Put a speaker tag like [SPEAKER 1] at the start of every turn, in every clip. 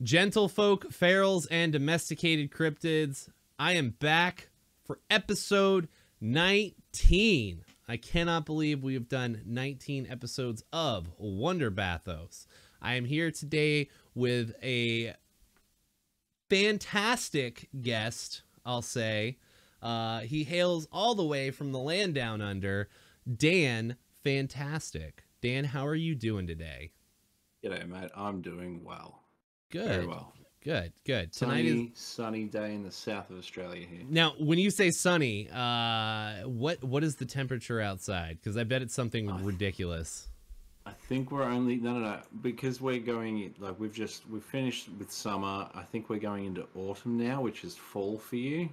[SPEAKER 1] Gentlefolk, ferals, and domesticated cryptids, I am back for episode 19. I cannot believe we have done 19 episodes of Wonder Bathos. I am here today with a fantastic guest, I'll say. He hails all the way from the land down under, DanFantastic. Dan, how are you doing today?
[SPEAKER 2] G'day, mate. I'm doing well.
[SPEAKER 1] Good.
[SPEAKER 2] Very well.
[SPEAKER 1] Good.
[SPEAKER 2] Sunny day in the south of Australia here.
[SPEAKER 1] Now, when you say sunny, what is the temperature outside? Because I bet it's something ridiculous.
[SPEAKER 2] I think we're only no, because we're going like we've finished with summer. I think we're going into autumn now, which is fall for you.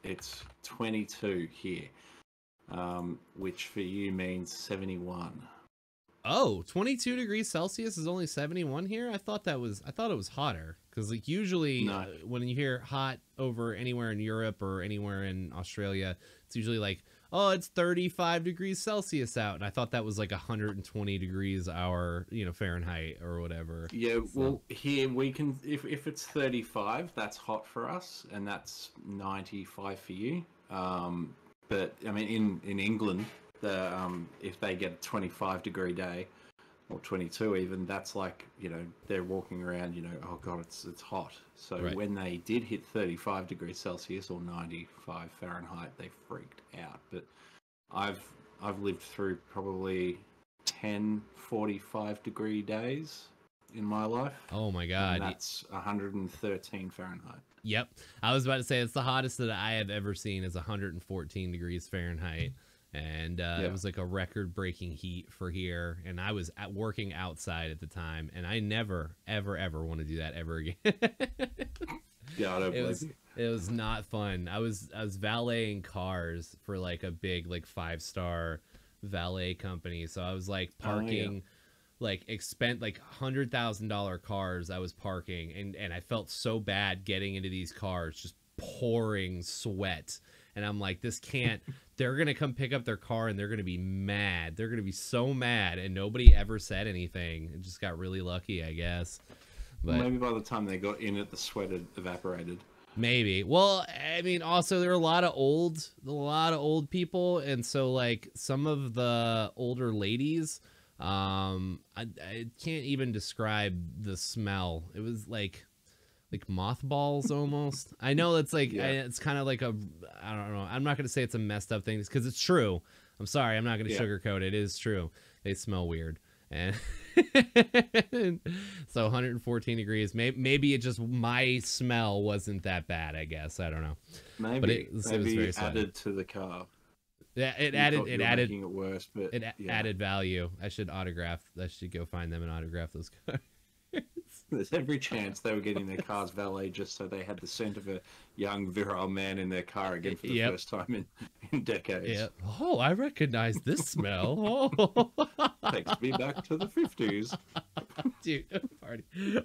[SPEAKER 2] It's 22 here, which for you means 71.
[SPEAKER 1] Oh, 22 degrees Celsius is only 71 here? I thought it was hotter. Because like usually when you hear hot over anywhere in Europe or anywhere in Australia, it's usually like, oh, it's 35 degrees Celsius out. And I thought that was like 120 degrees Fahrenheit or whatever.
[SPEAKER 2] Yeah, so. Well, here we can, if it's 35, that's hot for us, and that's 95 for you. But I mean, in England, if they get a 25-degree day or 22 even, that's like, they're walking around, oh god, it's hot. So right. When they did hit 35 degrees Celsius or 95 Fahrenheit, they freaked out. But I've lived through probably 10 45-degree days in my life.
[SPEAKER 1] Oh my god.
[SPEAKER 2] And that's 113 Fahrenheit.
[SPEAKER 1] Yep. I was about to say it's the hottest that I have ever seen is 114 degrees Fahrenheit. And it was like a record-breaking heat for here, and I was working outside at the time, and I never, ever, ever want to do that ever again.
[SPEAKER 2] Yeah, I don't blame you.
[SPEAKER 1] It was not fun. I was valeting cars for like a big like 5-star valet company, so I was like parking like $100,000 cars. I was parking, and I felt so bad getting into these cars, just pouring sweat. And I'm like, this can't, they're going to come pick up their car and they're going to be mad. They're going to be so mad. And nobody ever said anything. It just got really lucky, I guess. But
[SPEAKER 2] maybe by the time they got in it, the sweat had evaporated.
[SPEAKER 1] Maybe. Well, I mean, also there are a lot of old people. And so like some of the older ladies, I can't even describe the smell. It was like mothballs almost. I know it's like it's kind of like I don't know. I'm not going to say it's a messed up thing because it's true. I'm sorry. I'm not going to sugarcoat it. It is true. They smell weird. And so 114 degrees. Maybe it just my smell wasn't that bad. I guess I don't know.
[SPEAKER 2] Maybe,
[SPEAKER 1] but it was very
[SPEAKER 2] added to the car.
[SPEAKER 1] Yeah, it added
[SPEAKER 2] making it worse, but
[SPEAKER 1] added value. I should go find them and autograph those cars.
[SPEAKER 2] There's every chance they were getting their cars valet just so they had the scent of a young, virile man in their car again for the first time in decades.
[SPEAKER 1] Yeah. Oh, I recognize this smell. Oh.
[SPEAKER 2] Takes me back to the 50s.
[SPEAKER 1] Dude,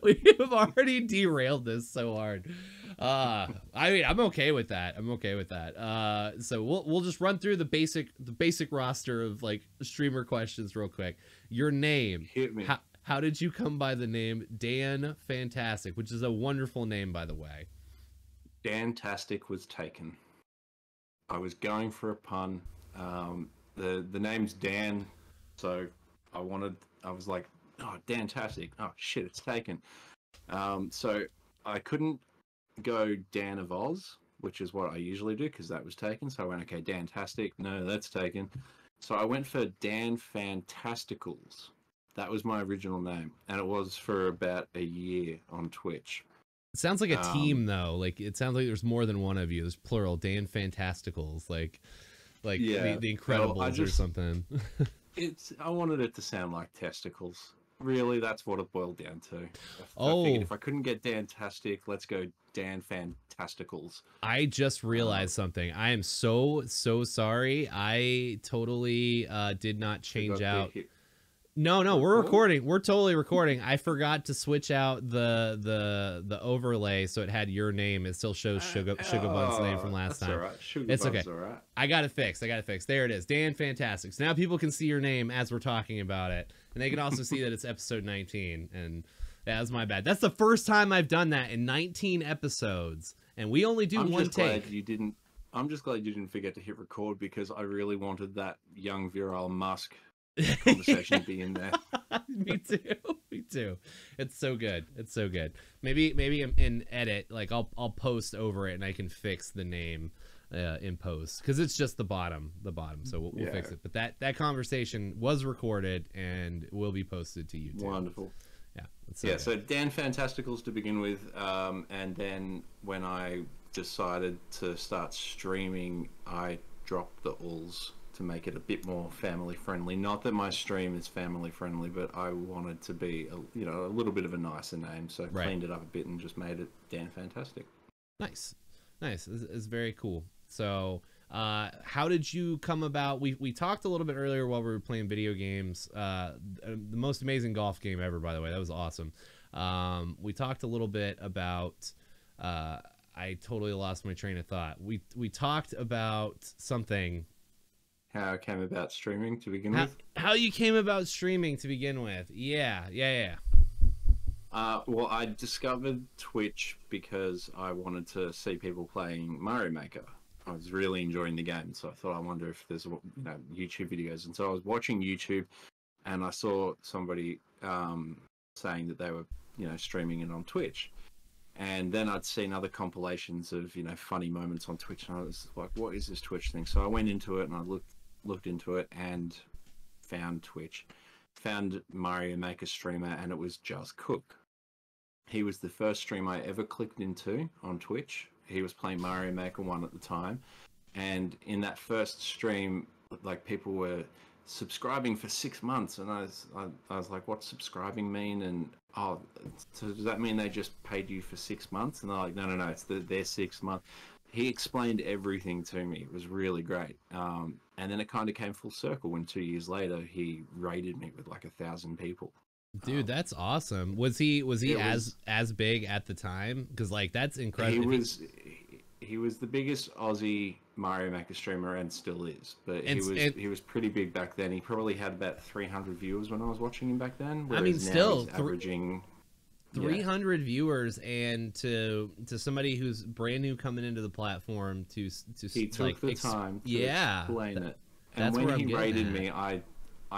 [SPEAKER 1] we have already derailed this so hard. I mean, I'm okay with that. So we'll just run through the basic roster of like streamer questions real quick. Your name.
[SPEAKER 2] Hit me.
[SPEAKER 1] How did you come by the name DanFantastic, which is a wonderful name, by the way?
[SPEAKER 2] DanFantastic was taken. I was going for a pun. The name's Dan, so I was like, oh, DanFantastic. Oh shit, it's taken. So I couldn't go Dan of Oz, which is what I usually do because that was taken. So I went, okay, DanFantastic. No, that's taken. So I went for DanFantasticals. That was my original name, and it was for about a year on Twitch.
[SPEAKER 1] It sounds like a team, though. Like it sounds like there's more than one of you. There's plural. DanFantasticals, like the Incredibles or something.
[SPEAKER 2] I wanted it to sound like testicles. Really, that's what it boiled down to.
[SPEAKER 1] I
[SPEAKER 2] figured if I couldn't get DanFantastic, let's go DanFantasticals.
[SPEAKER 1] I just realized something. I am so sorry. I totally did not change out. No, we're recording. We're totally recording. I forgot to switch out the overlay so it had your name. It still shows Sugar Bun's name from last time.
[SPEAKER 2] All right.
[SPEAKER 1] It's okay. All right. I got it fixed. There it is. DanFantastic. So now people can see your name as we're talking about it, and they can also see that it's episode 19. And That was my bad. That's the first time I've done that in 19 episodes, and we only do one take.
[SPEAKER 2] I'm just glad you didn't forget to hit record, because I really wanted that young virile Musk conversation to be in there.
[SPEAKER 1] Me too. Me too. It's so good. It's so good. Maybe in edit, like I'll post over it and I can fix the name in post, because it's just the bottom. So we'll fix it. But that conversation was recorded and will be posted to YouTube.
[SPEAKER 2] Wonderful.
[SPEAKER 1] Yeah.
[SPEAKER 2] So Dan Fantasticals to begin with, and then when I decided to start streaming, I dropped the alls to make it a bit more family friendly. Not that my stream is family friendly, but I wanted to be a little bit of a nicer name, so cleaned it up a bit and just made it Dan Fantastic.
[SPEAKER 1] Nice. It's very cool. So how did you come about? We talked a little bit earlier while we were playing video games. The most amazing golf game ever, by the way. That was awesome. We talked a little bit about I totally lost my train of thought. We talked about something.
[SPEAKER 2] How I came about streaming to begin with.
[SPEAKER 1] How you came about streaming to begin with. Yeah.
[SPEAKER 2] Well, I discovered Twitch because I wanted to see people playing Mario Maker. I was really enjoying the game, so I thought, I wonder if there's YouTube videos. And so I was watching YouTube, and I saw somebody saying that they were streaming it on Twitch. And then I'd seen other compilations of funny moments on Twitch, and I was like, what is this Twitch thing? So I went into it and I looked into it and found Twitch, found Mario Maker streamer, and it was Just Cook. He was the first stream I ever clicked into on Twitch. He was playing Mario Maker 1 at the time, and in that first stream, like, people were subscribing for 6 months, and I was like, what's subscribing mean? And so does that mean they just paid you for 6 months? And they're like, no, it's their 6 month. He explained everything to me. It was really great. And then it kind of came full circle when 2 years later he raided me with like 1,000 people.
[SPEAKER 1] Dude, that's awesome. Was he as big at the time? Because like, that's incredible.
[SPEAKER 2] He was the biggest Aussie Mario Maker streamer, and still is. But he was pretty big back then. He probably had about 300 viewers when I was watching him back then.
[SPEAKER 1] I mean, still
[SPEAKER 2] averaging
[SPEAKER 1] 300 viewers, and to somebody who's brand new coming into the platform to
[SPEAKER 2] he took like, the time to explain it. And when he raided me, I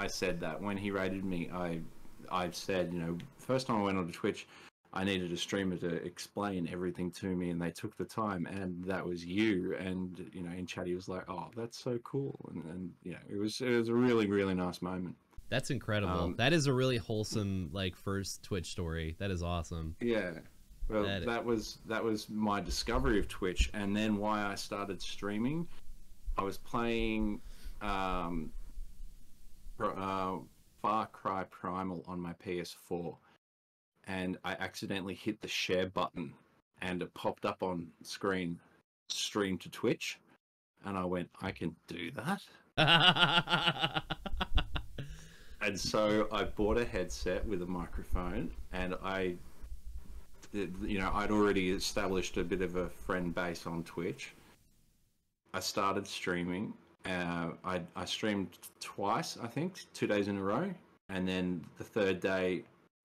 [SPEAKER 2] said that when he raided me, I said, first time I went onto Twitch, I needed a streamer to explain everything to me, and they took the time, and that was you. And in chat he was like, "Oh, that's so cool," and it was a really, really nice moment.
[SPEAKER 1] That's incredible. That is a really wholesome like first Twitch story. That is awesome.
[SPEAKER 2] Yeah, well, that was my discovery of Twitch, and then why I started streaming. I was playing Far Cry Primal on my PS4. And I accidentally hit the share button, and it popped up on screen, stream to Twitch, and I went, I can do that? And so I bought a headset with a microphone, and I'd already established a bit of a friend base on Twitch. I started streaming. I streamed twice, I think, 2 days in a row, and then the third day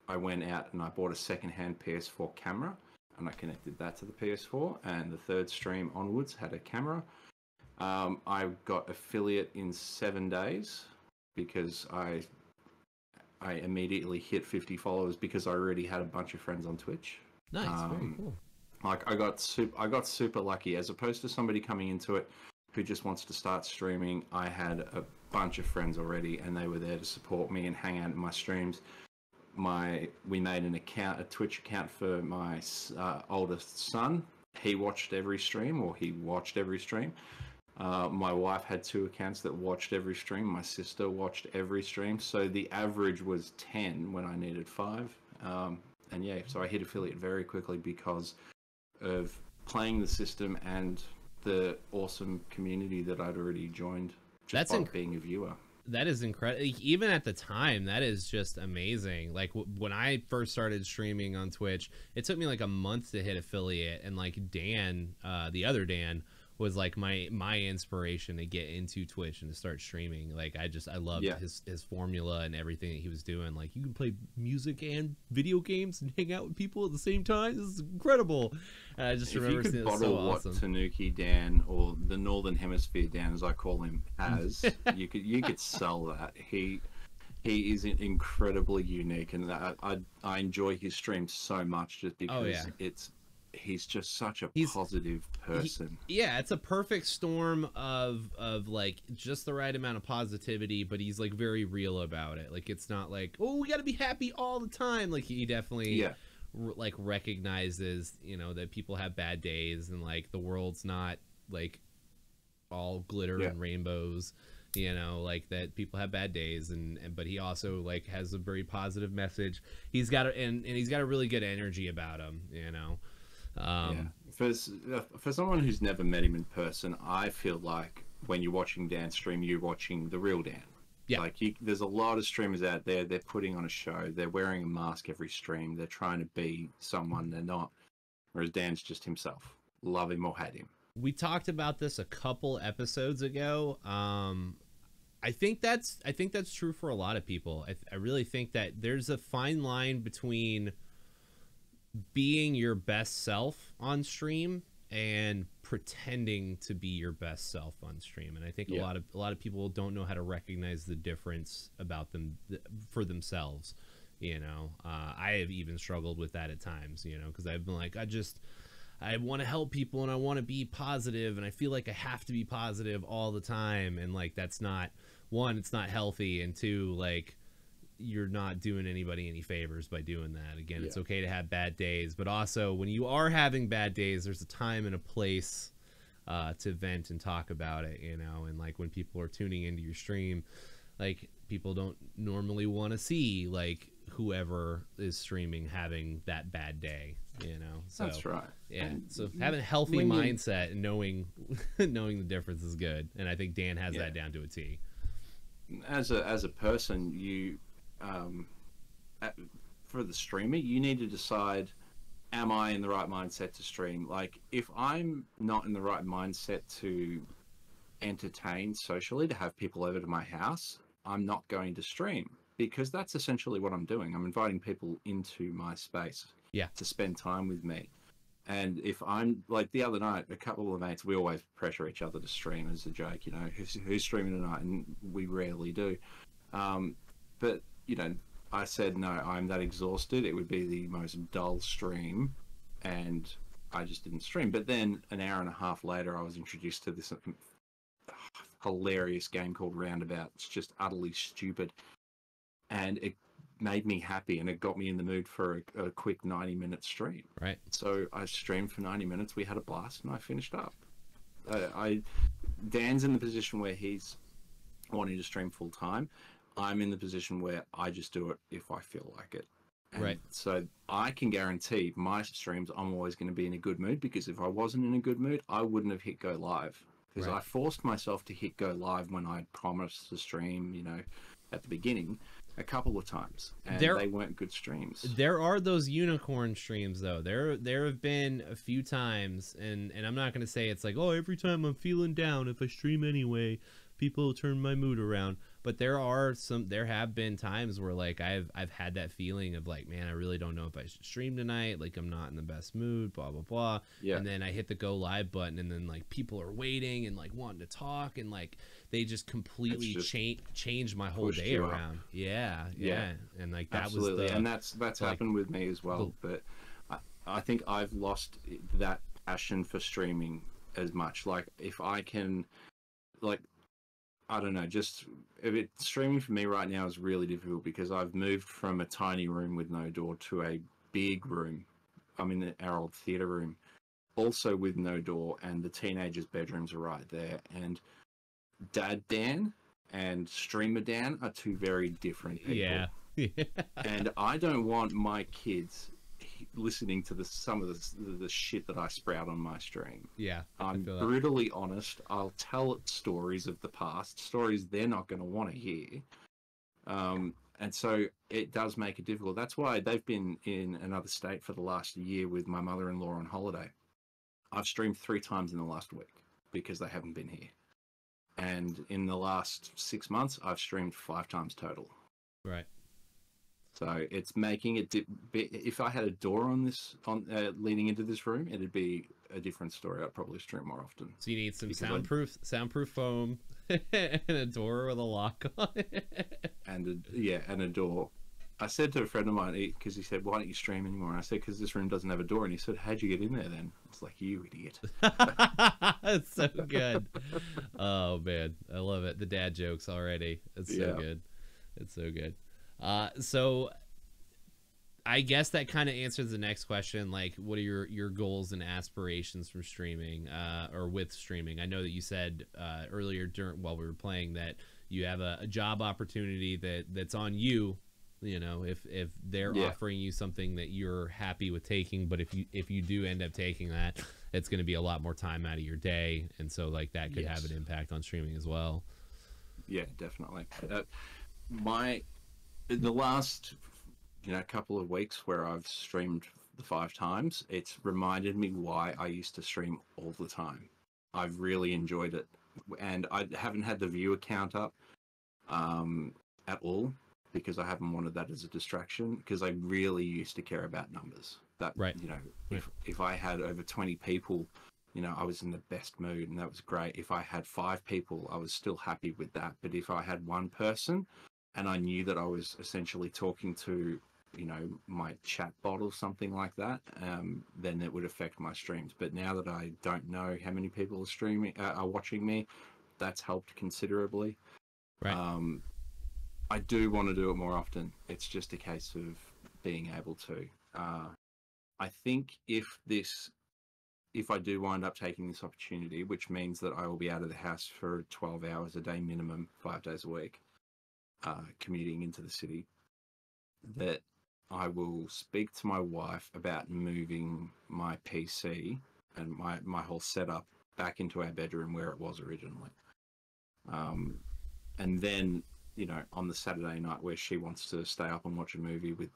[SPEAKER 2] I went out and I bought a second-hand PS4 camera, and I connected that to the PS4, and the third stream onwards had a camera. I got affiliate in 7 days because I immediately hit 50 followers because I already had a bunch of friends on Twitch.
[SPEAKER 1] Nice, very cool.
[SPEAKER 2] Like, I got super lucky. As opposed to somebody coming into it who just wants to start streaming, I had a bunch of friends already, and they were there to support me and hang out in my streams. We made a Twitch account for my oldest son. He watched every stream. My wife had 2 accounts that watched every stream. My sister watched every stream. So the average was 10 when I needed 5. And yeah, so I hit affiliate very quickly because of playing the system and the awesome community that I'd already joined just by being a viewer.
[SPEAKER 1] That is incredible. Even at the time, that is just amazing. Like when I first started streaming on Twitch, it took me like a month to hit affiliate, and like Dan, the other Dan, was like my inspiration to get into Twitch and to start streaming. Like I loved his formula and everything that he was doing. Like, you can play music and video games and hang out with people at the same time. This is incredible. And I just remember
[SPEAKER 2] seeing it was so awesome. What Tanuki Dan, or the Northern Hemisphere Dan as I call him, has, you could sell that. He is incredibly unique, and I enjoy his streams so much just because he's just such a positive person.
[SPEAKER 1] It's a perfect storm of like just the right amount of positivity, but he's like very real about it. Like, it's not like, oh, we got to be happy all the time. Like, he definitely like recognizes, you know, that people have bad days, and like the world's not like all glitter and rainbows. You know, like, that people have bad days, and but he also like has a very positive message. He's got and he's got a really good energy about him, you know.
[SPEAKER 2] For someone who's never met him in person, I feel like when you're watching Dan stream, you're watching the real Dan. Like, there's a lot of streamers out there, they're putting on a show, they're wearing a mask every stream, they're trying to be someone they're not, whereas Dan's just himself. Love him or hate him.
[SPEAKER 1] We talked about this a couple episodes ago. I think that's true for a lot of people. I really think that there's a fine line between being your best self on stream and pretending to be your best self on stream. And I think a lot of people don't know how to recognize the difference about them for themselves. You know, I have even struggled with that at times, you know, because I've been like, I want to help people and I want to be positive, and I feel like I have to be positive all the time. And like, that's not, one, it's not healthy, and two, like, you're not doing anybody any favors by doing that. Again, it's okay to have bad days, but also when you are having bad days, there's a time and a place to vent and talk about it, you know. And like, when people are tuning into your stream, like, people don't normally want to see like whoever is streaming having that bad day, you know. So
[SPEAKER 2] that's right.
[SPEAKER 1] So having a healthy mindset and knowing the difference is good, and I think Dan has that down to a T.
[SPEAKER 2] As a person, you for the streamer, you need to decide, am I in the right mindset to stream? Like, if I'm not in the right mindset to entertain socially, to have people over to my house, I'm not going to stream, because that's essentially what I'm doing. I'm inviting people into my space to spend time with me. And if I'm like, the other night, a couple of mates, we always pressure each other to stream as a joke, you know, who's streaming tonight, and we rarely do. But, you know, I said, no, I'm that exhausted, it would be the most dull stream, and I just didn't stream. But then an hour and a half later, I was introduced to this hilarious game called Roundabout. It's just utterly stupid, and it made me happy, and it got me in the mood for a quick 90-minute stream.
[SPEAKER 1] Right.
[SPEAKER 2] So I streamed for 90 minutes, we had a blast, and I finished up. Dan's in the position where he's wanting to stream full time. I'm in the position where I just do it if I feel like it. And so I can guarantee my streams, I'm always going to be in a good mood, because if I wasn't in a good mood, I wouldn't have hit go live, because I forced myself to hit go live when I promised to stream, you know, at the beginning, a couple of times, and they weren't good streams. There
[SPEAKER 1] are those unicorn streams, though. There have been a few times, and I'm not going to say it's like, oh, every time I'm feeling down, if I stream anyway, people turn my mood around. But there have been times where like I've had that feeling of like, man, I really don't know if I should stream tonight. Like, I'm not in the best mood, blah, blah, blah. And then I hit the go live button, and then like people are waiting and like wanting to talk, and like they just completely change my whole day around. Yeah. And like that was
[SPEAKER 2] and that's like, happened with me as well. But I think I've lost that passion for streaming as much. Like, if I can, like, I don't know, streaming for me right now is really difficult, because I've moved from a tiny room with no door to a big room. I'm in our old theatre room, also with no door, and the teenagers' bedrooms are right there. And Dad Dan and Streamer Dan are two very different people.
[SPEAKER 1] Yeah.
[SPEAKER 2] And I don't want my kids listening to some of the shit that I sprout on my stream. I'm brutally honest. I'll tell stories of the past, stories they're not going to want to hear. And so it does make it difficult. That's why they've been in another state for the last year with my mother-in-law on holiday. I've streamed 3 times in the last week, because they haven't been here. And in the last 6 months, I've streamed 5 times total.
[SPEAKER 1] Right.
[SPEAKER 2] So it's making it. If I had a door on this, leading into this room, it'd be a different story. I'd probably stream more often.
[SPEAKER 1] So you need some soundproof foam and a door with a lock on it.
[SPEAKER 2] And a door. I said to a friend of mine, because he said, "Why don't you stream anymore?" And I said, "Because this room doesn't have a door." And he said, "How'd you get in there then?" I was like, "You idiot."
[SPEAKER 1] It's so good. Oh man, I love it. The dad jokes already. It's so good. It's so good. So I guess that kind of answers the next question. Like, what are your goals and aspirations from streaming, or with streaming? I know that you said earlier while we were playing that you have a job opportunity that's on you. You know, if they're offering you something that you're happy with taking, but if you do end up taking that, it's going to be a lot more time out of your day, and so like that could have an impact on streaming as well.
[SPEAKER 2] Yeah, definitely. In the last couple of weeks where I've streamed the 5 times, it's reminded me why I used to stream all the time. I've really enjoyed it, and I haven't had the viewer count up at all, because I haven't wanted that as a distraction, because I really used to care about numbers. That, if I had over 20 people, I was in the best mood, and that was great. If I had 5 people, I was still happy with that. But if I had one person and I knew that I was essentially talking to, my chat bot or something like that, then it would affect my streams. But now that I don't know how many people are watching me, that's helped considerably.
[SPEAKER 1] Right.
[SPEAKER 2] I do want to do it more often. It's just a case of being able to. I think if I do wind up taking this opportunity, which means that I will be out of the house for 12 hours a day minimum, 5 days a week, commuting into the city, that I will speak to my wife about moving my PC and my whole setup back into our bedroom where it was originally. And then, on the Saturday night where she wants to stay up and watch a movie with,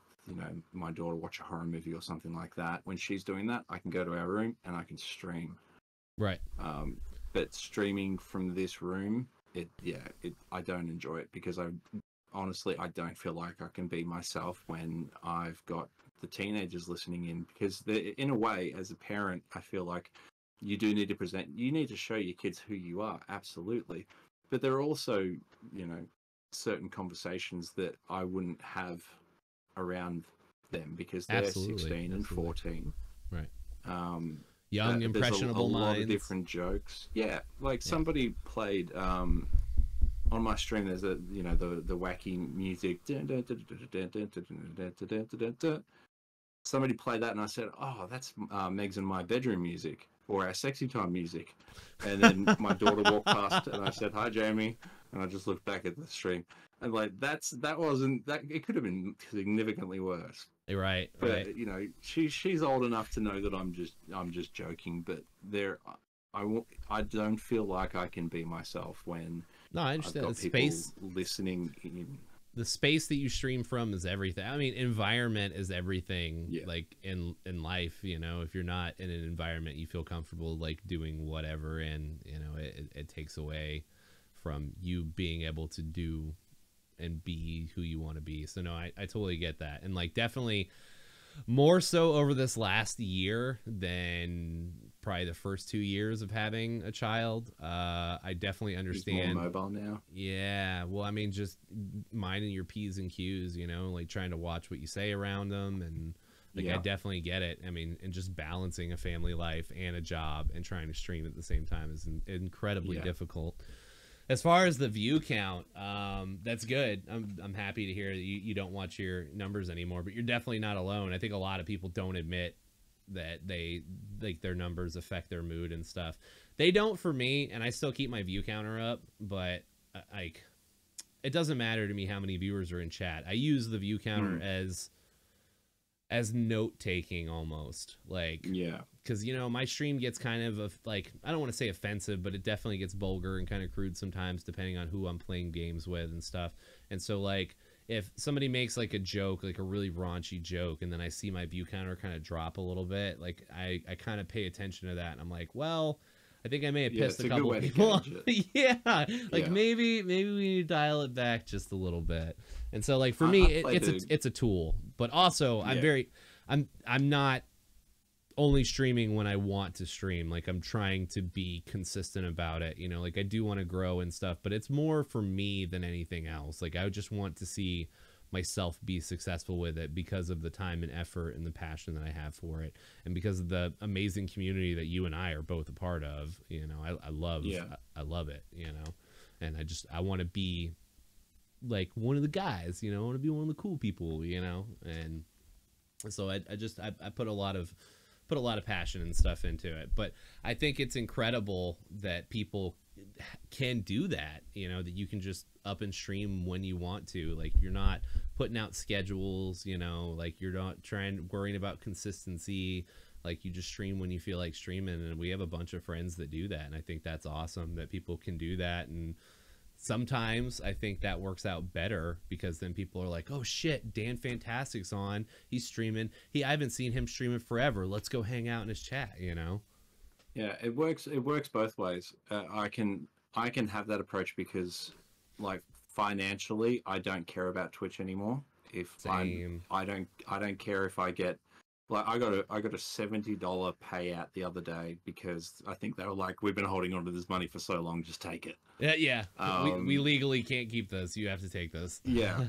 [SPEAKER 2] my daughter, watch a horror movie or something like that, when she's doing that, I can go to our room and I can stream.
[SPEAKER 1] Right.
[SPEAKER 2] But streaming from this room, I don't enjoy it, because I don't feel like I can be myself when I've got the teenagers listening in, because in a way, as a parent, I feel like you do need to you need to show your kids who you are, absolutely. But there are also, certain conversations that I wouldn't have around them, because they're 16 and 14.
[SPEAKER 1] Right. Young, impressionable minds.
[SPEAKER 2] There's a lot of different jokes. Yeah, like somebody played on my stream. There's the wacky music. Somebody played that, and I said, "Oh, that's Meg's and my bedroom music, or our sexy time music." And then my daughter walked past, and I said, "Hi, Jamie," and I just looked back at the stream, and like that wasn't that. It could have been significantly worse.
[SPEAKER 1] Right.
[SPEAKER 2] But she's old enough to know that I'm just joking. But I don't feel like I can be myself when
[SPEAKER 1] I understand.
[SPEAKER 2] I've got people listening in.
[SPEAKER 1] The space that you stream from is everything. I mean, environment is everything. Like in life, if you're not in an environment you feel comfortable like doing whatever, and it takes away from you being able to do and be who you want to be. So no, I totally get that. And like definitely more so over this last year than probably the first 2 years of having a child. I definitely understand.
[SPEAKER 2] He's more mobile now.
[SPEAKER 1] Yeah. Well, I mean, just minding your P's and Q's, like trying to watch what you say around them. And like, I definitely get it. I mean, and just balancing a family life and a job and trying to stream at the same time is incredibly difficult. As far as the view count, that's good. I'm happy to hear that you don't watch your numbers anymore, but you're definitely not alone. I think a lot of people don't admit that they like their numbers affect their mood and stuff. They don't for me, and I still keep my view counter up, but like it doesn't matter to me how many viewers are in chat. I use the view counter as note taking almost, like because my stream gets kind of like, I don't want to say offensive, but it definitely gets vulgar and kind of crude sometimes depending on who I'm playing games with and stuff. And so like if somebody makes like a joke, like a really raunchy joke, and then I see my view counter kind of drop a little bit, like I kind of pay attention to that, and I'm like, well, I think I may have
[SPEAKER 2] Yeah,
[SPEAKER 1] pissed
[SPEAKER 2] it's
[SPEAKER 1] a
[SPEAKER 2] a good
[SPEAKER 1] couple
[SPEAKER 2] way to
[SPEAKER 1] people.
[SPEAKER 2] gauge it.
[SPEAKER 1] Yeah, like
[SPEAKER 2] Yeah.
[SPEAKER 1] maybe we need to dial it back just a little bit. And so like for
[SPEAKER 2] I
[SPEAKER 1] me,
[SPEAKER 2] played
[SPEAKER 1] it's a tool, but also
[SPEAKER 2] yeah.
[SPEAKER 1] I'm not only streaming when I want to stream. Like I'm trying to be consistent about it. You know, like I do want to grow and stuff, but it's more for me than anything else. Like I just want to see myself be successful with it because of the time and effort and the passion that I have for it, and because of the amazing community that you and I are both a part of. You know, I love I love it. You know, and I want to be like one of the guys. You know, I want to be one of the cool people. You know, and so I put a lot of passion and stuff into it. But I think it's incredible that people can do that, you know, that you can just up and stream when you want to. Like you're not putting out schedules, you know, like you're not worrying about consistency. Like you just stream when you feel like streaming. And we have a bunch of friends that do that, and I think that's awesome that people can do that. And sometimes I think that works out better because then people are like, oh shit, DanFantastic's on, he's streaming, I haven't seen him streaming forever, let's go hang out in his chat, you know.
[SPEAKER 2] Yeah, it works both ways. I can have that approach because, like, financially I don't care about Twitch anymore. If
[SPEAKER 1] Same.
[SPEAKER 2] I don't care if I get, like, I got a $70 payout the other day because I think they were like, we've been holding on to this money for so long, just take it.
[SPEAKER 1] Yeah. We legally can't keep this, you have to take this.
[SPEAKER 2] Yeah.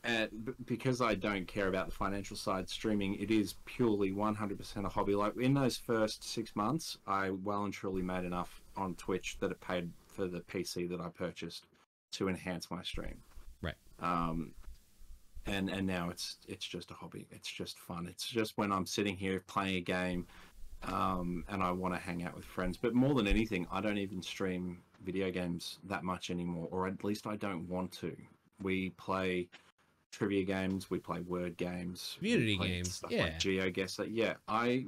[SPEAKER 2] And because I don't care about the financial side, streaming, it is purely 100% a hobby. Like in those first 6 months, I well and truly made enough on Twitch that it paid for the PC that I purchased to enhance my stream.
[SPEAKER 1] Right.
[SPEAKER 2] And now it's just a hobby. It's just fun. It's just when I'm sitting here playing a game, and I want to hang out with friends. But more than anything, I don't even stream video games that much anymore, or at least I don't want to. We play trivia games, we play word games,
[SPEAKER 1] community games,
[SPEAKER 2] stuff
[SPEAKER 1] yeah,
[SPEAKER 2] like GeoGuessr. Yeah, I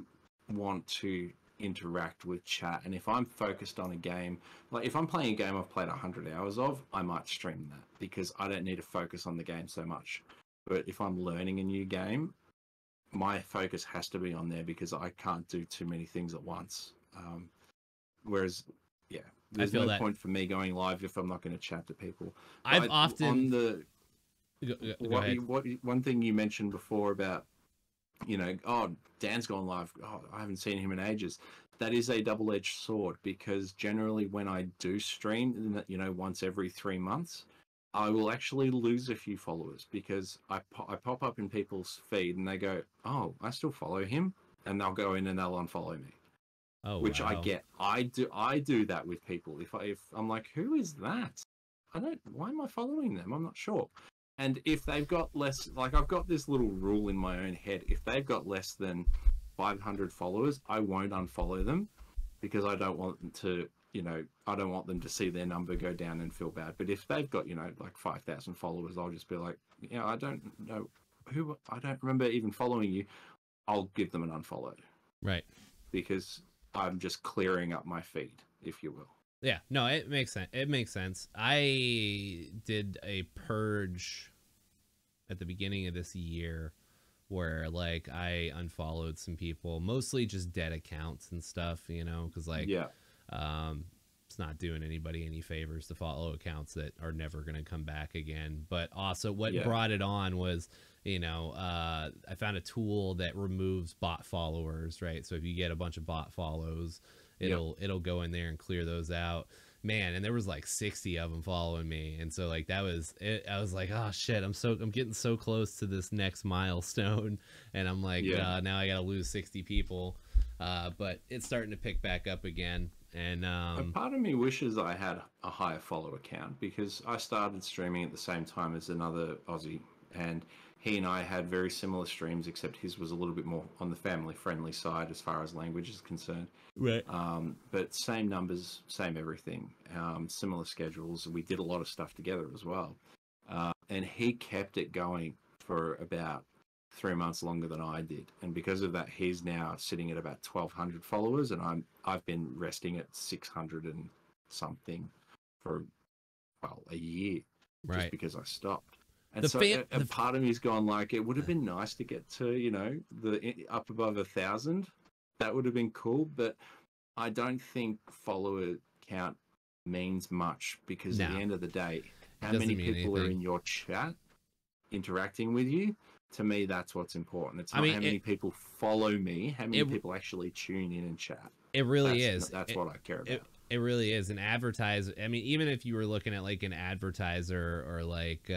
[SPEAKER 2] want to interact with chat, and if I'm focused on a game, like if I'm playing a game I've played 100 hours of, I might stream that because I don't need to focus on the game so much. But if I'm learning a new game, my focus has to be on there because I can't do too many things at once. Whereas, yeah, there's no point for me going live if I'm not going to chat to people.
[SPEAKER 1] I've often
[SPEAKER 2] on the
[SPEAKER 1] go ahead.
[SPEAKER 2] One thing you mentioned before about, you know, oh, Dan's gone live. Oh, I haven't seen him in ages. That is a double-edged sword because generally when I do stream, you know, once every 3 months, I will actually lose a few followers because I pop up in people's feed and they go, oh, I still follow him, and they'll go in and they'll unfollow me.
[SPEAKER 1] Oh,
[SPEAKER 2] which
[SPEAKER 1] wow.
[SPEAKER 2] I get. I do that with people. If I'm like, who is that? Why am I following them? I'm not sure. And if they've got less, like I've got this little rule in my own head, if they've got less than 500 followers, I won't unfollow them because I don't want them to, you know, I don't want them to see their number go down and feel bad. But if they've got, you know, like 5,000 followers, I'll just be like, you know, I don't know who, I don't remember even following you. I'll give them an unfollow.
[SPEAKER 1] Right.
[SPEAKER 2] Because I'm just clearing up my feed, if you will.
[SPEAKER 1] Yeah, no, it makes sense. It makes sense. I did a purge at the beginning of this year where, like, I unfollowed some people, mostly just dead accounts and stuff, you know, because, like,
[SPEAKER 2] yeah,
[SPEAKER 1] it's not doing anybody any favors to follow accounts that are never going to come back again. But also what brought it on was, you know, I found a tool that removes bot followers, right? So if you get a bunch of bot follows, it'll go in there and clear those out, man. And there was like 60 of them following me, and so like that was it. I was like, oh shit, I'm getting so close to this next milestone, and I'm like, now I gotta lose 60 people, but it's starting to pick back up again. And
[SPEAKER 2] a part of me wishes I had a higher follower count because I started streaming at the same time as another Aussie, and he and I had very similar streams, except his was a little bit more on the family-friendly side as far as language is concerned.
[SPEAKER 1] Right.
[SPEAKER 2] But same numbers, same everything, similar schedules. We did a lot of stuff together as well. And he kept it going for about 3 months longer than I did. And because of that, he's now sitting at about 1,200 followers, and I've been resting at 600 and something for, well, a year, just because I stopped. And a part of me's gone like, it would have been nice to get to, you know, the up above 1,000. That would have been cool. But I don't think follower count means much, because at the end of the day, how many people are in your chat interacting with you? To me, that's what's important. It's not how many people follow me, how many people actually tune in and chat.
[SPEAKER 1] It really is.
[SPEAKER 2] That's what I care about.
[SPEAKER 1] It really is. An advertiser, I mean, even if you were looking at like an advertiser or like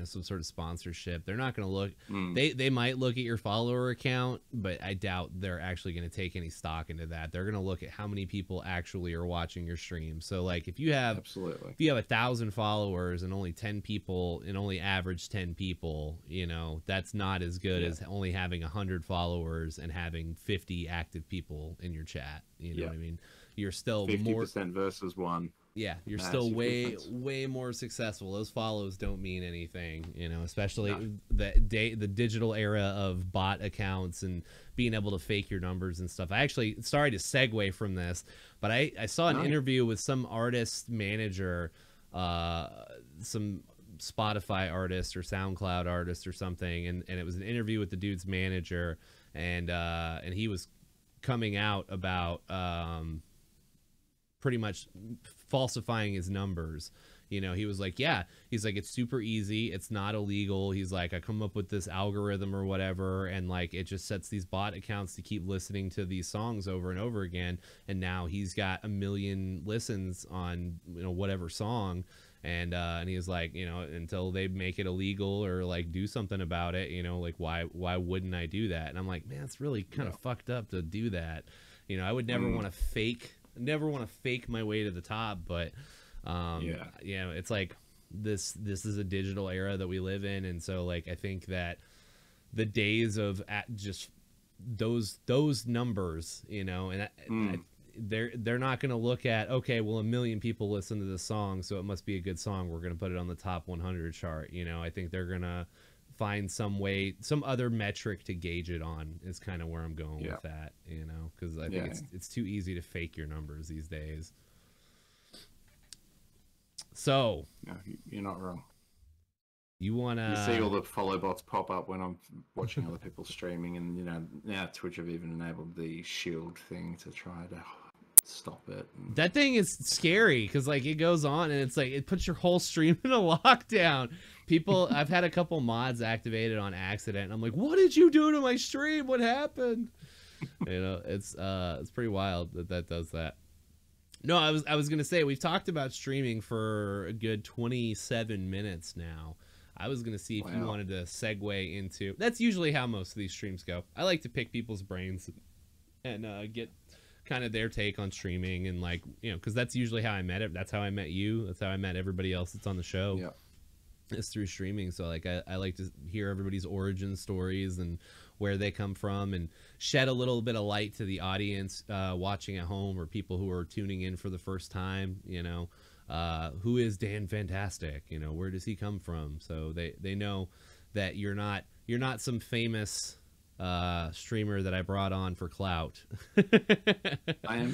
[SPEAKER 1] some sort of sponsorship, they're not going to look. They might look at your follower account, but I doubt they're actually going to take any stock into that. They're going to look at how many people actually are watching your stream. So like if you have 1,000 followers and only 10 people and only average 10 people, that's not as good as only having 100 followers and having 50 active people in your chat. You know what I mean? You're still
[SPEAKER 2] 50% versus 1.
[SPEAKER 1] Yeah, you're still way more successful. Those follows don't mean anything, especially the digital era of bot accounts and being able to fake your numbers and stuff. Sorry to segue from this, but I saw an interview with some artist manager, some Spotify artist or SoundCloud artist or something, and it was an interview with the dude's manager, and he was coming out about pretty much falsifying his numbers. He was like, he's like, it's super easy, it's not illegal. He's like, I come up with this algorithm or whatever, and like it just sets these bot accounts to keep listening to these songs over and over again, and now he's got 1 million listens on whatever song, and he was like, until they make it illegal or like do something about it, like why wouldn't I do that? And I'm like, man, it's really kind of fucked up to do that. I would never want to fake my way to the top, but it's like this is a digital era that we live in, and so like I think that the days of just those numbers, and they're not going to look at, okay, well, 1 million people listen to this song, so it must be a good song, we're going to put it on the top 100 chart. I think they're going to find some other metric to gauge it on, is kind of where I'm going with that, because I think it's too easy to fake your numbers these days. So
[SPEAKER 2] no, you're not wrong.
[SPEAKER 1] You
[SPEAKER 2] you see all the follow bots pop up when I'm watching other people streaming, and now Twitch have even enabled the shield thing to try to stop it.
[SPEAKER 1] That thing is scary, because like it goes on and it's like it puts your whole stream in a lockdown. I've had a couple mods activated on accident, and I'm like, what did you do to my stream? What happened? It's pretty wild that does that. No, I was gonna say, we've talked about streaming for a good 27 minutes now. I was gonna see if you wanted to segue into. That's usually how most of these streams go. I like to pick people's brains and get kind of their take on streaming, and like, because that's usually how I met it. That's how I met you. That's how I met everybody else that's on the show. Yeah. It's through streaming. So like I like to hear everybody's origin stories and where they come from, and shed a little bit of light to the audience watching at home, or people who are tuning in for the first time. Who is DanFantastic? Where does he come from? So they know that you're not some famous streamer that I brought on for clout.
[SPEAKER 2] I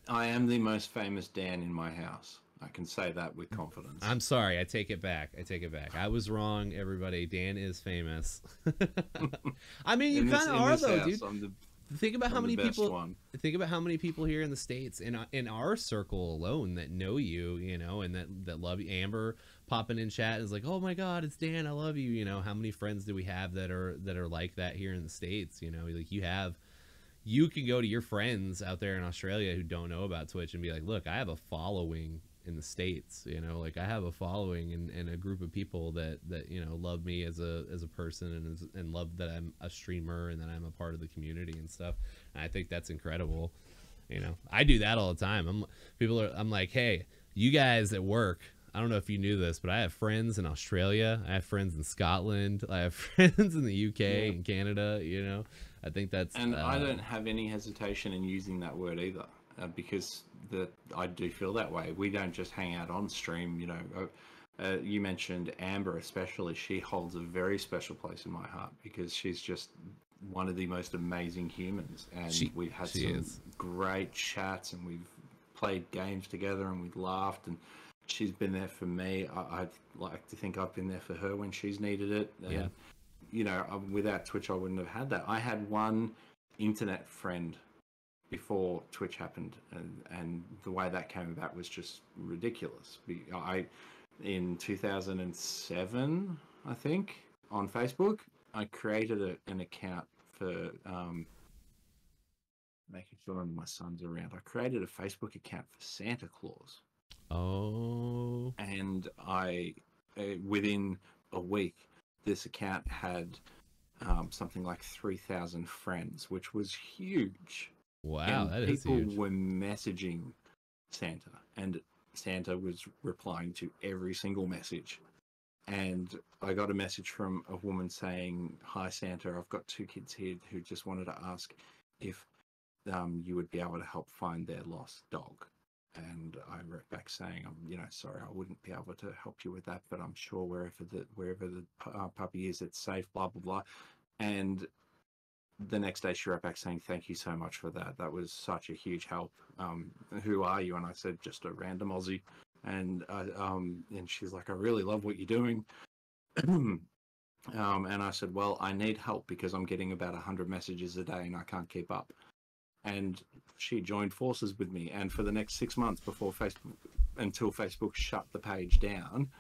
[SPEAKER 2] am the most famous Dan in my house. I can say that with confidence.
[SPEAKER 1] I'm sorry, I take it back. I was wrong, everybody. Dan is famous. I mean, you kind of are though, house, dude. Think about how many people. Think about how many people here in the States, in our circle alone, that know you, and that love you. Amber popping in chat is like, "Oh my God, it's Dan. I love you." How many friends do we have that are like that here in the States? Like you can go to your friends out there in Australia who don't know about Twitch and be like, "Look, I have a following in the States. Like I have a following and a group of people that love me as a person, and love that I'm a streamer and that I'm a part of the community and stuff." And I think that's incredible. I do that all the time. I'm like, hey, you guys at work, I don't know if you knew this, but I have friends in Australia, I have friends in Scotland, I have friends in the UK and Canada. I think that's,
[SPEAKER 2] and I don't have any hesitation in using that word either. Because I do feel that way. We don't just hang out on stream. You mentioned Amber especially. She holds a very special place in my heart, because she's just one of the most amazing humans. And we've had some great chats, and we've played games together, and we've laughed. And she's been there for me. I'd like to think I've been there for her when she's needed it. And, without Twitch, I wouldn't have had that. I had one internet friend before Twitch happened, and the way that came about was just ridiculous. In 2007, I think, on Facebook, I created an account for making sure my son's around. I created a Facebook account for Santa Claus.
[SPEAKER 1] Oh.
[SPEAKER 2] And within a week, this account had something like 3,000 friends, which was huge.
[SPEAKER 1] Wow,
[SPEAKER 2] and
[SPEAKER 1] that is
[SPEAKER 2] people
[SPEAKER 1] huge.
[SPEAKER 2] were messaging Santa, and Santa was replying to every single message. And I got a message from a woman saying, "Hi Santa, I've got 2 kids here who just wanted to ask if you would be able to help find their lost dog." And I wrote back saying, "I'm, sorry, I wouldn't be able to help you with that, but I'm sure wherever the puppy is, it's safe." Blah blah blah. And the next day, she wrote back saying, "Thank you so much for that. That was such a huge help. Who are you?" And I said, "Just a random Aussie." And she's like, "I really love what you're doing." And I said, "Well, I need help because I'm getting about 100 messages a day and I can't keep up." And she joined forces with me. And for the next 6 months until Facebook shut the page down,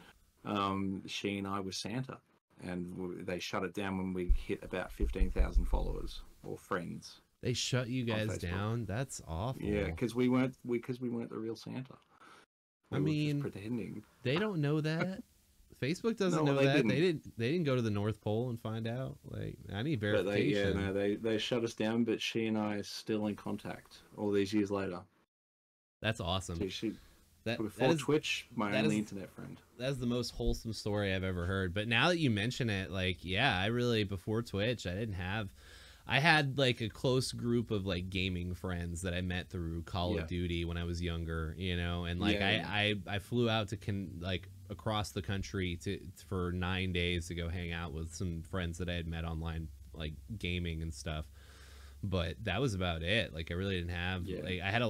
[SPEAKER 2] she and I were Santa. And they shut it down when we hit about 15,000 followers or friends.
[SPEAKER 1] They shut you guys down? That's awful.
[SPEAKER 2] Yeah, because we weren't the real Santa. We were just pretending.
[SPEAKER 1] They don't know that. Facebook doesn't know that. They didn't go to the North Pole and find out. Like, I need verification.
[SPEAKER 2] But they shut us down, but she and I are still in contact all these years later.
[SPEAKER 1] That's awesome.
[SPEAKER 2] Before Twitch, my only internet friend.
[SPEAKER 1] That's the most wholesome story I've ever heard. But now that you mention it, like, yeah, before Twitch, I had like a close group of like gaming friends that I met through Call of Duty when I was younger, and like I flew out to across the country for 9 days to go hang out with some friends that I had met online, like gaming and stuff. But that was about it. Like, I really didn't have like, I had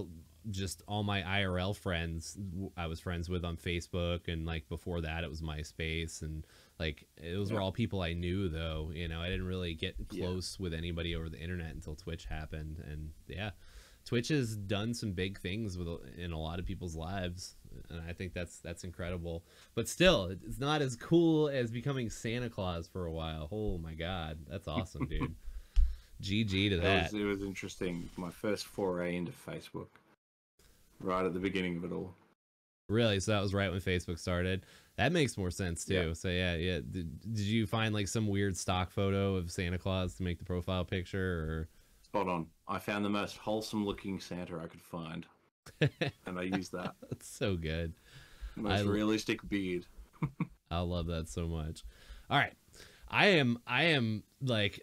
[SPEAKER 1] just all my IRL friends I was friends with on Facebook, and like before that it was MySpace, and like those were all people I knew though. I didn't really get close with anybody over the internet until Twitch happened. And Twitch has done some big things in a lot of people's lives, and I think that's incredible. But still, it's not as cool as becoming Santa Claus for a while. Oh my god, that's awesome, dude. GG to that.
[SPEAKER 2] It was interesting. My first foray into Facebook, right at the beginning of it all.
[SPEAKER 1] Really? So that was right when Facebook started? That makes more sense too. So yeah. Did you find like some weird stock photo of Santa Claus to make the profile picture, or?
[SPEAKER 2] Spot on. I found the most wholesome looking Santa I could find, and I used that.
[SPEAKER 1] That's so good.
[SPEAKER 2] Most realistic beard.
[SPEAKER 1] I love that so much. All right, I am like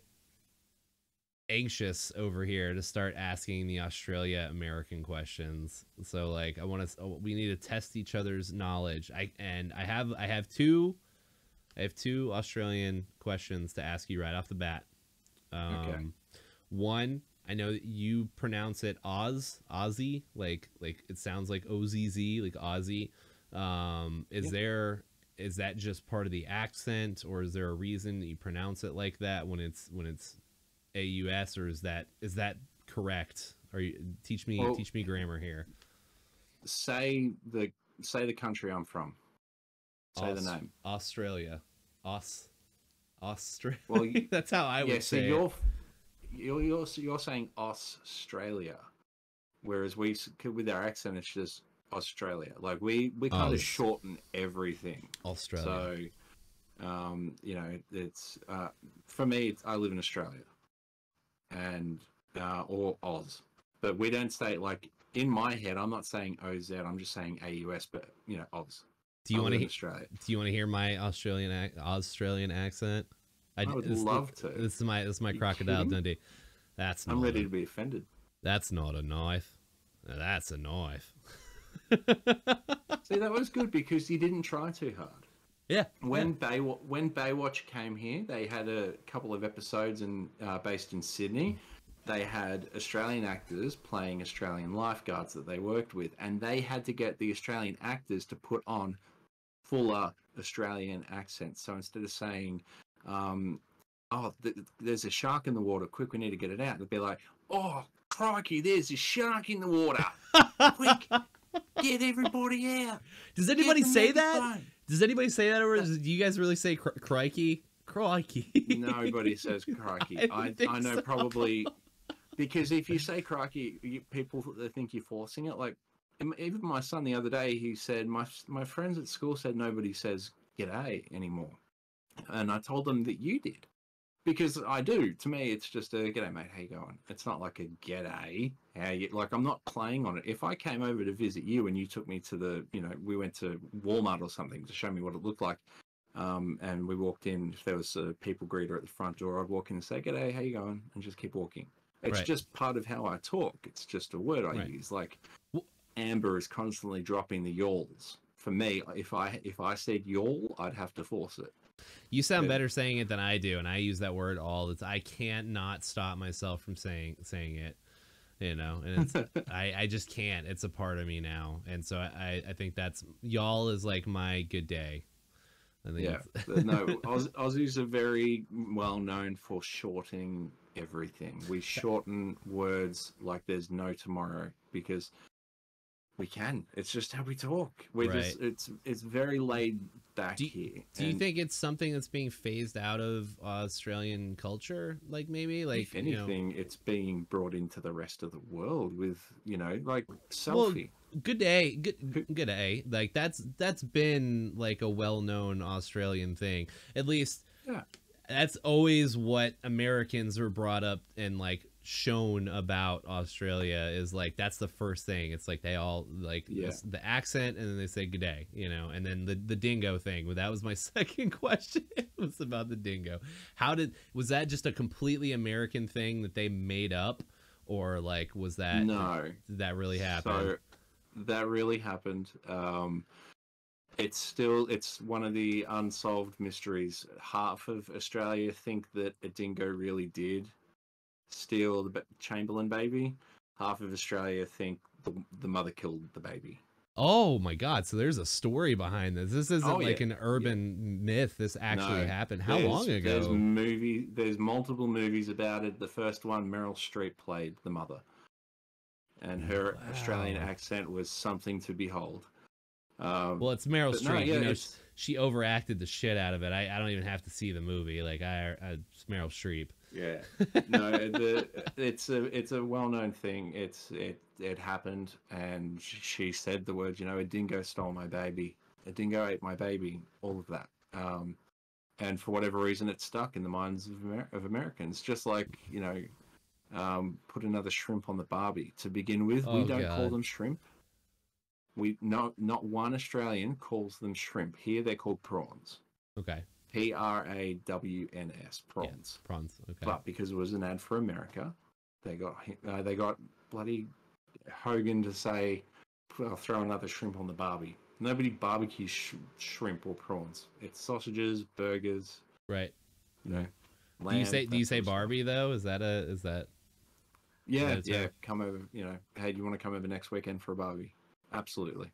[SPEAKER 1] anxious over here to start asking the Australia American questions. So like, we need to test each other's knowledge. I have two Australian questions to ask you right off the bat.
[SPEAKER 2] Okay.
[SPEAKER 1] One, I know that you pronounce it Aussie, like it sounds like OZZ, like Aussie. Is that just part of the accent, or is there a reason that you pronounce it like that when it's AUS, or is that correct? Teach me grammar here.
[SPEAKER 2] Say the country I'm from. Say the name.
[SPEAKER 1] Australia. Australia.
[SPEAKER 2] Well,
[SPEAKER 1] that's how I would say.
[SPEAKER 2] So you're saying Australia, whereas with our accent it's just Australia. Like we kind of shorten everything.
[SPEAKER 1] Australia.
[SPEAKER 2] So, it's for me. I live in Australia, and or Oz, but we don't say, like, in my head I'm not saying OZ. I'm just saying AUS, but Oz.
[SPEAKER 1] Do you want to hear my Australian accent?
[SPEAKER 2] I would love to.
[SPEAKER 1] This is my Crocodile Dundee.
[SPEAKER 2] I'm ready to be offended.
[SPEAKER 1] That's not a knife. That's a knife.
[SPEAKER 2] See, that was good because you didn't try too hard.
[SPEAKER 1] Yeah.
[SPEAKER 2] When Baywatch came here, they had a couple of episodes based in Sydney. They had Australian actors playing Australian lifeguards that they worked with, and they had to get the Australian actors to put on fuller Australian accents. So instead of saying, there's a shark in the water, quick, we need to get it out, they'd be like, "Oh, crikey, there's a shark in the water. Quick, get everybody out.
[SPEAKER 1] Does anybody say that?
[SPEAKER 2] Phone.
[SPEAKER 1] Does anybody say that, or do you guys really say crikey? Crikey.
[SPEAKER 2] Nobody says crikey. I know so. Probably because if you say crikey, people think you're forcing it. Like even my son the other day, he said my friends at school said nobody says g'day anymore, and I told them that you did. Because I do. To me, it's just a g'day, mate. How you going? It's not like a g'day. How you like? I'm not playing on it. If I came over to visit you and you took me to the, we went to Walmart or something to show me what it looked like, and we walked in. If there was a people greeter at the front door, I'd walk in and say g'day, how you going, and just keep walking. It's just part of how I talk. It's just a word I use. Like Amber is constantly dropping the y'alls. For me, if I said y'all, I'd have to force it.
[SPEAKER 1] You sound better saying it than I do, and I use that word all the time. I can't not stop myself from saying it, and it's, I just can't. It's a part of me now, and so I think that's y'all is like my good day. I think
[SPEAKER 2] no, Aussies are very well known for shortening everything. We shorten words like there's no tomorrow because we can. It's just how we talk. It's very laid back here.
[SPEAKER 1] Do you think it's something that's being phased out of Australian culture? Like maybe like
[SPEAKER 2] if anything, it's being brought into the rest of the world with like selfie.
[SPEAKER 1] Well, good day. Like that's been like a well-known Australian thing. At least that's always what Americans were brought up and like shown about Australia is like that's the first thing. It's like they all like the accent and then they say good day, and then the dingo thing. Well, that was my second question. It was about the dingo. Was that just a completely American thing that they made up, or like was that did that really happen?
[SPEAKER 2] So that really happened. It's one of the unsolved mysteries. Half of Australia think that a dingo really did steal the Chamberlain baby. Half of Australia think the mother killed the baby.
[SPEAKER 1] Oh my God! So there's a story behind this. This isn't an urban myth. This actually happened. How long ago?
[SPEAKER 2] There's multiple movies about it. The first one, Meryl Streep played the mother, and her Australian accent was something to behold.
[SPEAKER 1] Well, it's Meryl Streep. She overacted the shit out of it. I don't even have to see the movie. Like it's Meryl Streep.
[SPEAKER 2] Yeah, no, it's a well-known thing. It happened, and she said the words, a dingo stole my baby, a dingo ate my baby, all of that. And for whatever reason, it stuck in the minds of Americans. Just like put another shrimp on the Barbie. To begin with, we don't call them shrimp. We not one Australian calls them shrimp. Here they're called prawns.
[SPEAKER 1] Okay.
[SPEAKER 2] PRAWNS, prawns.
[SPEAKER 1] Yeah, prawns. Okay.
[SPEAKER 2] But because it was an ad for America, they got bloody Hogan to say, "I'll throw another shrimp on the Barbie." Nobody barbecues shrimp or prawns. It's sausages, burgers.
[SPEAKER 1] Right.
[SPEAKER 2] Lamb,
[SPEAKER 1] do you say Barbie though? Is that?
[SPEAKER 2] Yeah. Come over. Hey, do you want to come over next weekend for a Barbie? Absolutely.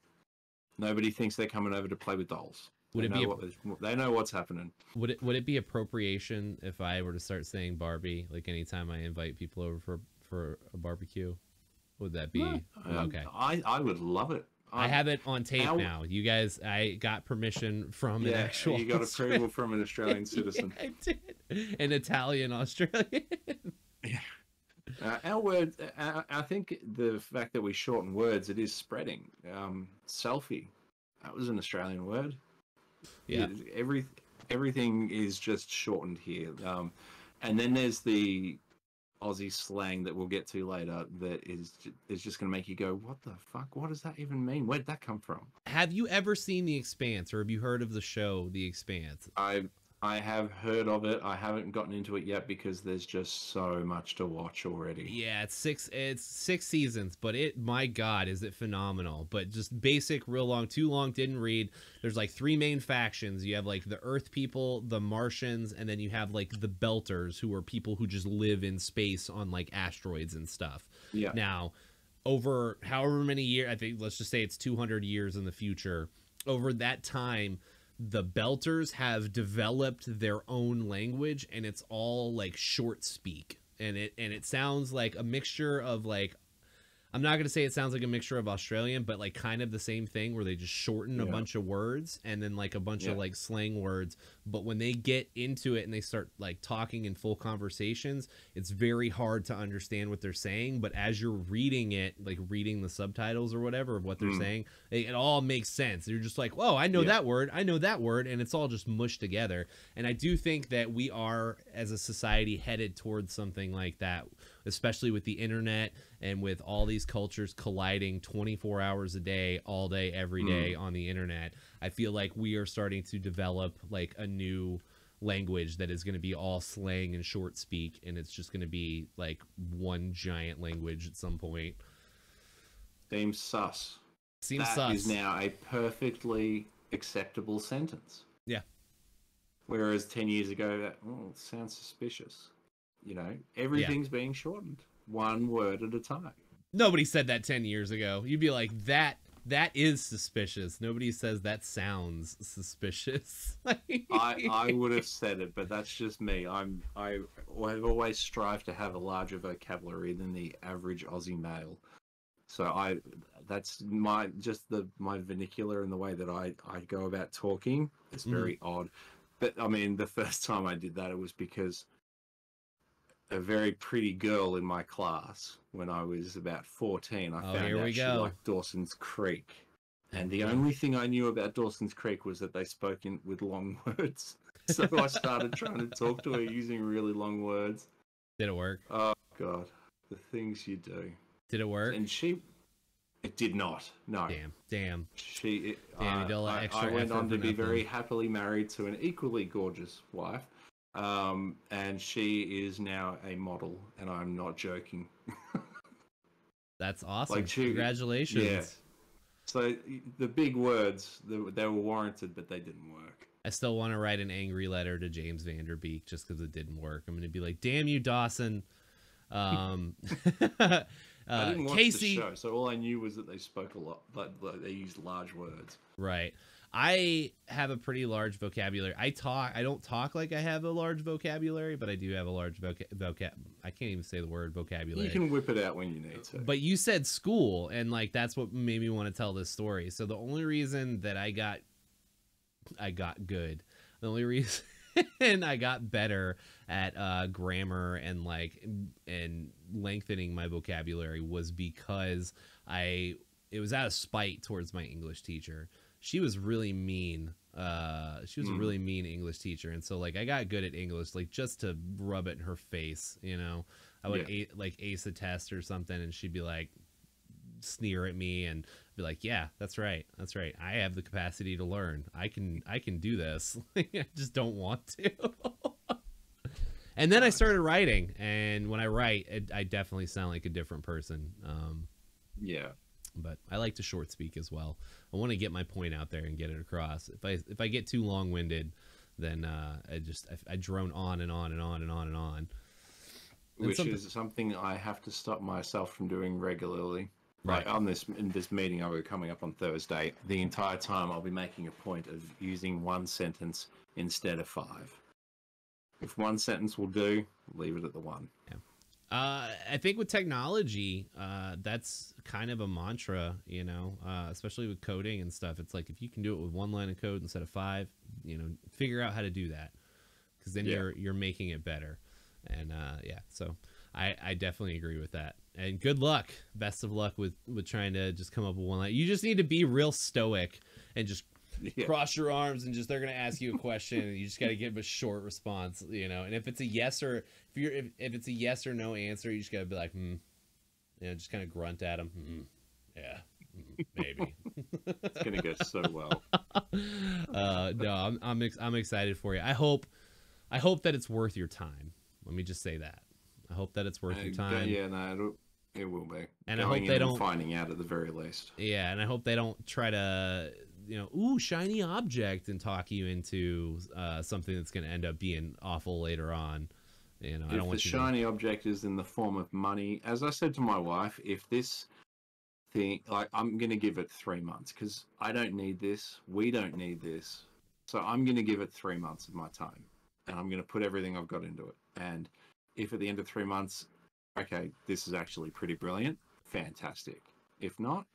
[SPEAKER 2] Nobody thinks they're coming over to play with dolls. They know what's happening.
[SPEAKER 1] Would it be appropriation if I were to start saying Barbie like anytime I invite people over for a barbecue? Would that be okay?
[SPEAKER 2] I would love it.
[SPEAKER 1] I have it on tape now. You guys, I got permission from an actual.
[SPEAKER 2] You got approval from an Australian citizen.
[SPEAKER 1] Yeah, I did. An Italian Australian.
[SPEAKER 2] Yeah. Our words, I think the fact that we shorten words, it is spreading. Selfie, that was an Australian word.
[SPEAKER 1] Yeah.
[SPEAKER 2] Everything is just shortened here. And then there's the Aussie slang that we'll get to later that is just going to make you go, what the fuck? What does that even mean? Where'd that come from?
[SPEAKER 1] Have you ever seen The Expanse, or have you heard of the show The Expanse?
[SPEAKER 2] I have heard of it. I haven't gotten into it yet because there's just so much to watch already.
[SPEAKER 1] Yeah, it's six seasons, but my God, is it phenomenal. But just basic, real long, too long, didn't read. There's like three main factions. You have like the Earth people, the Martians, and then you have like the Belters, who are people who just live in space on like asteroids and stuff.
[SPEAKER 2] Yeah.
[SPEAKER 1] Now, over however many years, I think let's just say it's 200 years in the future, over that time, the Belters have developed their own language, and it's all like short speak. and it sounds like a mixture of like, I'm not going to say it sounds like a mixture of Australian, but like kind of the same thing where they just shorten a bunch of words and then like a bunch of like slang words. But when they get into it and they start like talking in full conversations, it's very hard to understand what they're saying. But as you're reading it, like reading the subtitles or whatever of what they're saying, it all makes sense. You're just like, whoa, I know that word. I know that word. And it's all just mushed together. And I do think that we are, as a society, headed towards something like that, especially with the internet and with all these cultures colliding 24 hours a day, all day, every day on the internet. I feel like we are starting to develop like a new language that is going to be all slang and short speak, and it's just going to be like one giant language at some point.
[SPEAKER 2] Seems sus.
[SPEAKER 1] Seems
[SPEAKER 2] that
[SPEAKER 1] sus.
[SPEAKER 2] Is now a perfectly acceptable sentence.
[SPEAKER 1] Yeah.
[SPEAKER 2] Whereas 10 years ago, that sounds suspicious. You know, everything's being shortened, one word at a time.
[SPEAKER 1] Nobody said that 10 years ago. You'd be like, that is suspicious. Nobody says that sounds suspicious.
[SPEAKER 2] I would have said it, but that's just me. I've always strived to have a larger vocabulary than the average Aussie male. So that's my vernacular and the way that I go about talking is very odd. But I mean, the first time I did that, it was because a very pretty girl in my class when I was about 14. I found out she liked Dawson's Creek. And the only thing I knew about Dawson's Creek was that they spoke with long words. So I started trying to talk to her using really long words.
[SPEAKER 1] Did it work?
[SPEAKER 2] Oh, God. The things you do.
[SPEAKER 1] Did it work?
[SPEAKER 2] And it did not. No.
[SPEAKER 1] Damn.
[SPEAKER 2] I went on to be very happily married to an equally gorgeous wife. And she is now a model, and I'm not joking.
[SPEAKER 1] That's awesome. Congratulations.
[SPEAKER 2] Yeah. So the big words, they were warranted, but they didn't work.
[SPEAKER 1] I still want to write an angry letter to James Vanderbeek just because it didn't work. I'm going to be like, damn you, Dawson.
[SPEAKER 2] I didn't watch
[SPEAKER 1] Casey.
[SPEAKER 2] the show, so all I knew was that they spoke a lot, but they used large words.
[SPEAKER 1] Right. I have a pretty large vocabulary. I don't talk like I have a large vocabulary, but I do have a large vocab. I can't even say the word vocabulary.
[SPEAKER 2] You can whip it out when you need to.
[SPEAKER 1] But you said school, and like that's what made me want to tell this story. So the only reason that I got good, the only reason I got better at grammar and lengthening my vocabulary was because it was out of spite towards my English teacher. She was really mean. She was a really mean English teacher, and so like I got good at English, like just to rub it in her face, you know. I would ace a test or something, and she'd be like, sneer at me and be like, "Yeah, that's right. I have the capacity to learn. I can do this. I just don't want to." And then I started writing, and when I write, I definitely sound like a different person.
[SPEAKER 2] Yeah.
[SPEAKER 1] But I like to short speak as well. I want to get my point out there and get it across. If I get too long winded, then I drone on and on and on and on and on.
[SPEAKER 2] Which is something I have to stop myself from doing regularly.
[SPEAKER 1] Right.
[SPEAKER 2] Like in this meeting I'll be coming up on Thursday, the entire time I'll be making a point of using one sentence instead of 5. If one sentence will do, leave it at the one.
[SPEAKER 1] Yeah. I think with technology, that's kind of a mantra, you know, especially with coding and stuff. It's like if you can do it with 1 line of code instead of 5, you know, figure out how to do that, because then you're making it better. And so I definitely agree with that. And good luck, best of luck with trying to just come up with 1 line. You just need to be real stoic and just cross your arms and they're gonna ask you a question and you just got to give a short response, you know. And if it's a yes or if it's a yes or no answer, you just got to be like, you know, just kind of grunt at them. Maybe.
[SPEAKER 2] It's gonna go so well.
[SPEAKER 1] No, I'm excited for you. I hope that it's worth your time. Let me just say that. I hope that it's worth your time.
[SPEAKER 2] Yeah, no, it will be.
[SPEAKER 1] And I hope they don't
[SPEAKER 2] finding out at the very least.
[SPEAKER 1] Yeah, and I hope they don't try to, you know, ooh, shiny object and talk you into something that's going to end up being awful later on. You know, I don't want
[SPEAKER 2] the shiny object is in the form of money. As I said to my wife, if this thing, like, I'm going to give it 3 months because I don't need this. We don't need this. So I'm going to give it 3 months of my time, and I'm going to put everything I've got into it. And if at the end of 3 months, okay, this is actually pretty brilliant, fantastic. If not,